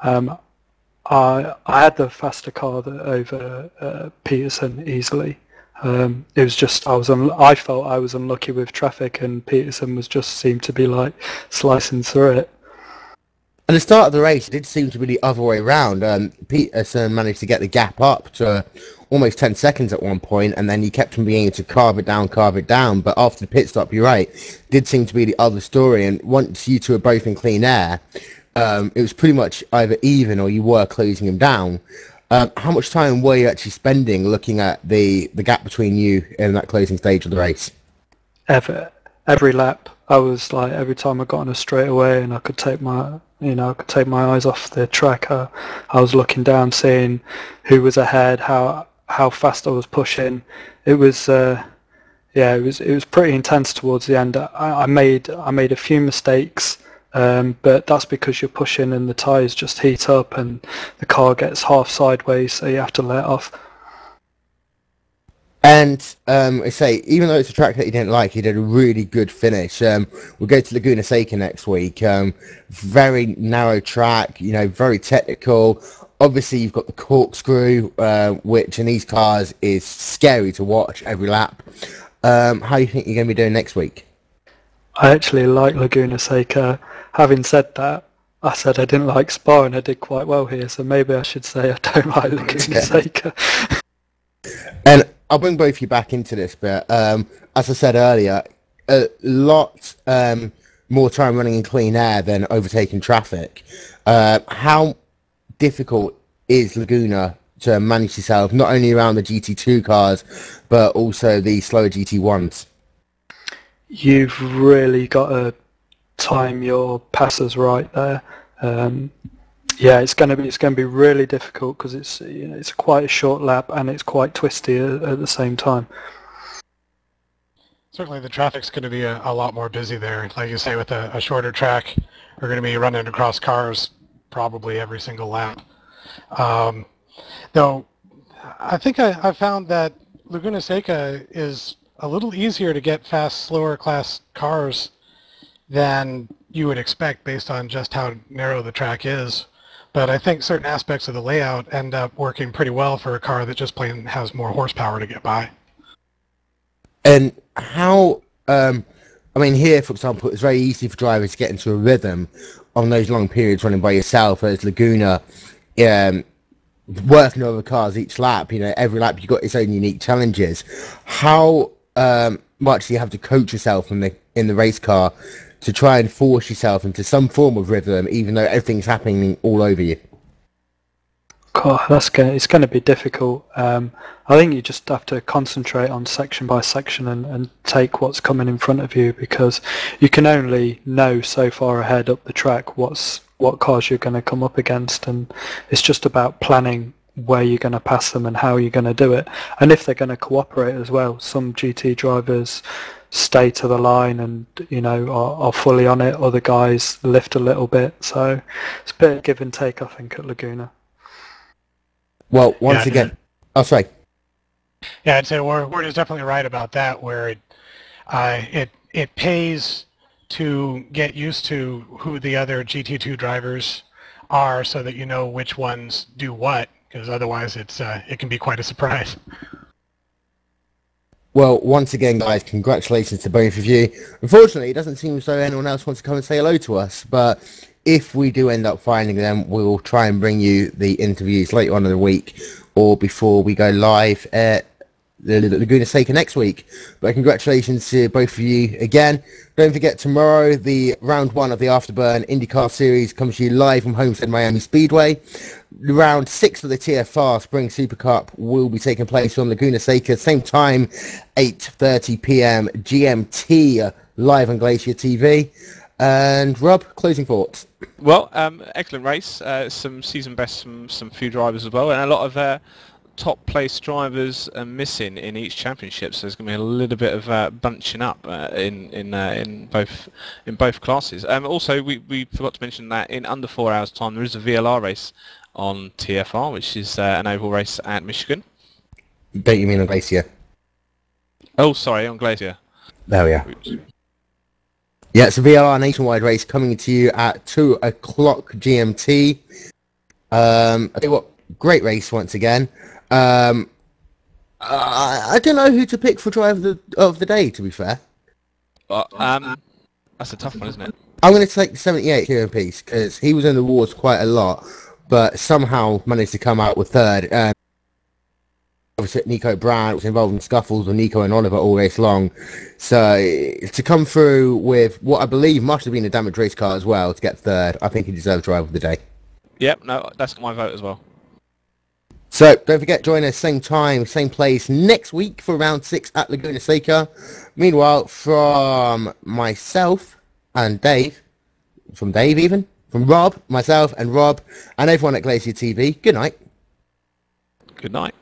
I had the faster car over Peterson easily. It was just I felt I was unlucky with traffic, and Peterson seemed to be like slicing through it. At the start of the race, it did seem to be the other way around. Peterson managed to get the gap up to almost 10 seconds at one point, and then he kept on being able to carve it down. But after the pit stop, you're right, it did seem to be the other story. And once you two were both in clean air, it was pretty much either even or you were closing him down. How much time were you actually spending looking at the gap between you in that closing stage of the race? Every lap, I was like, every time I got on a straightaway and I could take my eyes off the track, I was looking down, seeing who was ahead, how fast I was pushing. It was it was pretty intense towards the end. I made a few mistakes, but that's because you're pushing and the tyres just heat up and the car gets half sideways, so you have to let off. And I say, even though it's a track that you didn't like, you did a really good finish. We'll go to Laguna Seca next week. Very narrow track, very technical. Obviously, you've got the corkscrew, which in these cars is scary to watch every lap. How do you think you're going to be doing next week? I actually like Laguna Seca. Having said that, I said I didn't like Spa and I did quite well here, so maybe I should say I don't like Laguna Seca. And I'll bring both of you back into this, but as I said earlier, a lot more time running in clean air than overtaking traffic. How difficult is Laguna to manage yourself, not only around the GT2 cars, but also the slower GT1s? You've really got to time your passes right there. Yeah, it's going to be really difficult because it's quite a short lap and it's quite twisty at the same time. Certainly the traffic's going to be a lot more busy there. Like you say, with a shorter track, we're going to be running across cars probably every single lap. Though I think I found that Laguna Seca is a little easier to get fast, slower class cars than you would expect based on just how narrow the track is. But I think certain aspects of the layout end up working pretty well for a car that just plain has more horsepower to get by. And how, I mean, here, for example, it's very easy for drivers to get into a rhythm on those long periods running by yourself, whereas Laguna, working over cars each lap, every lap you've got its own unique challenges. How much do you have to coach yourself in the race car to try and force yourself into some form of rhythm, even though everything's happening all over you? God, it's going to be difficult. I think you just have to concentrate on section by section and take what's coming in front of you, because you can only know so far ahead up the track what cars you're going to come up against, and it's just about planning where you're going to pass them and how you're going to do it, and if they're going to cooperate as well. Some GT drivers stay to the line and are fully on it. Other guys lift a little bit, so it's a bit of give and take, I think, at Laguna. Well, once again, oh, sorry. Yeah, I'd say Ward is definitely right about that, where it pays to get used to who the other GT2 drivers are, so that you know which ones do what, because otherwise it can be quite a surprise. Well, once again, guys, congratulations to both of you. Unfortunately, it doesn't seem as though anyone else wants to come and say hello to us, but if we do end up finding them, we'll try and bring you the interviews later on in the week or before we go live at the Laguna Seca next week. But congratulations to both of you again. Don't forget, tomorrow the round 1 of the Afterburn IndyCar Series comes to you live from Homestead Miami Speedway. Round 6 of the TFR Spring Super Cup will be taking place on Laguna Seca, same time, 8:30 p.m. GMT, live on Glacier TV. And Rob, closing thoughts. Well, excellent race. Some season best from some few drivers as well, and a lot of top place drivers are missing in each championship. So there's going to be a little bit of bunching up in both classes. Also, we forgot to mention that in under 4 hours' time there is a VLR race on TFR, which is an oval race at Michigan. Don't you mean on Glacier? Oh, sorry, on Glacier. There we are. Oops. Yeah, it's a VLR nationwide race coming to you at 2 o'clock GMT. I tell you what, great race once again. I don't know who to pick for driver of the day, to be fair. That's a tough one, isn't it? I'm going to take the 78 here in peace, because he was in the wars quite a lot, but somehow managed to come out with third. Obviously, Nico Brown was involved in scuffles with Nico and Oliver all race long. So to come through with what I believe must have been a damaged race car as well to get third, I think he deserves driver of the day. Yep, no, that's my vote as well. So don't forget, join us same time, same place next week for round 6 at Laguna Seca. Meanwhile, from myself and Dave, from Rob, myself and Rob, and everyone at Glacier TV, good night. Good night.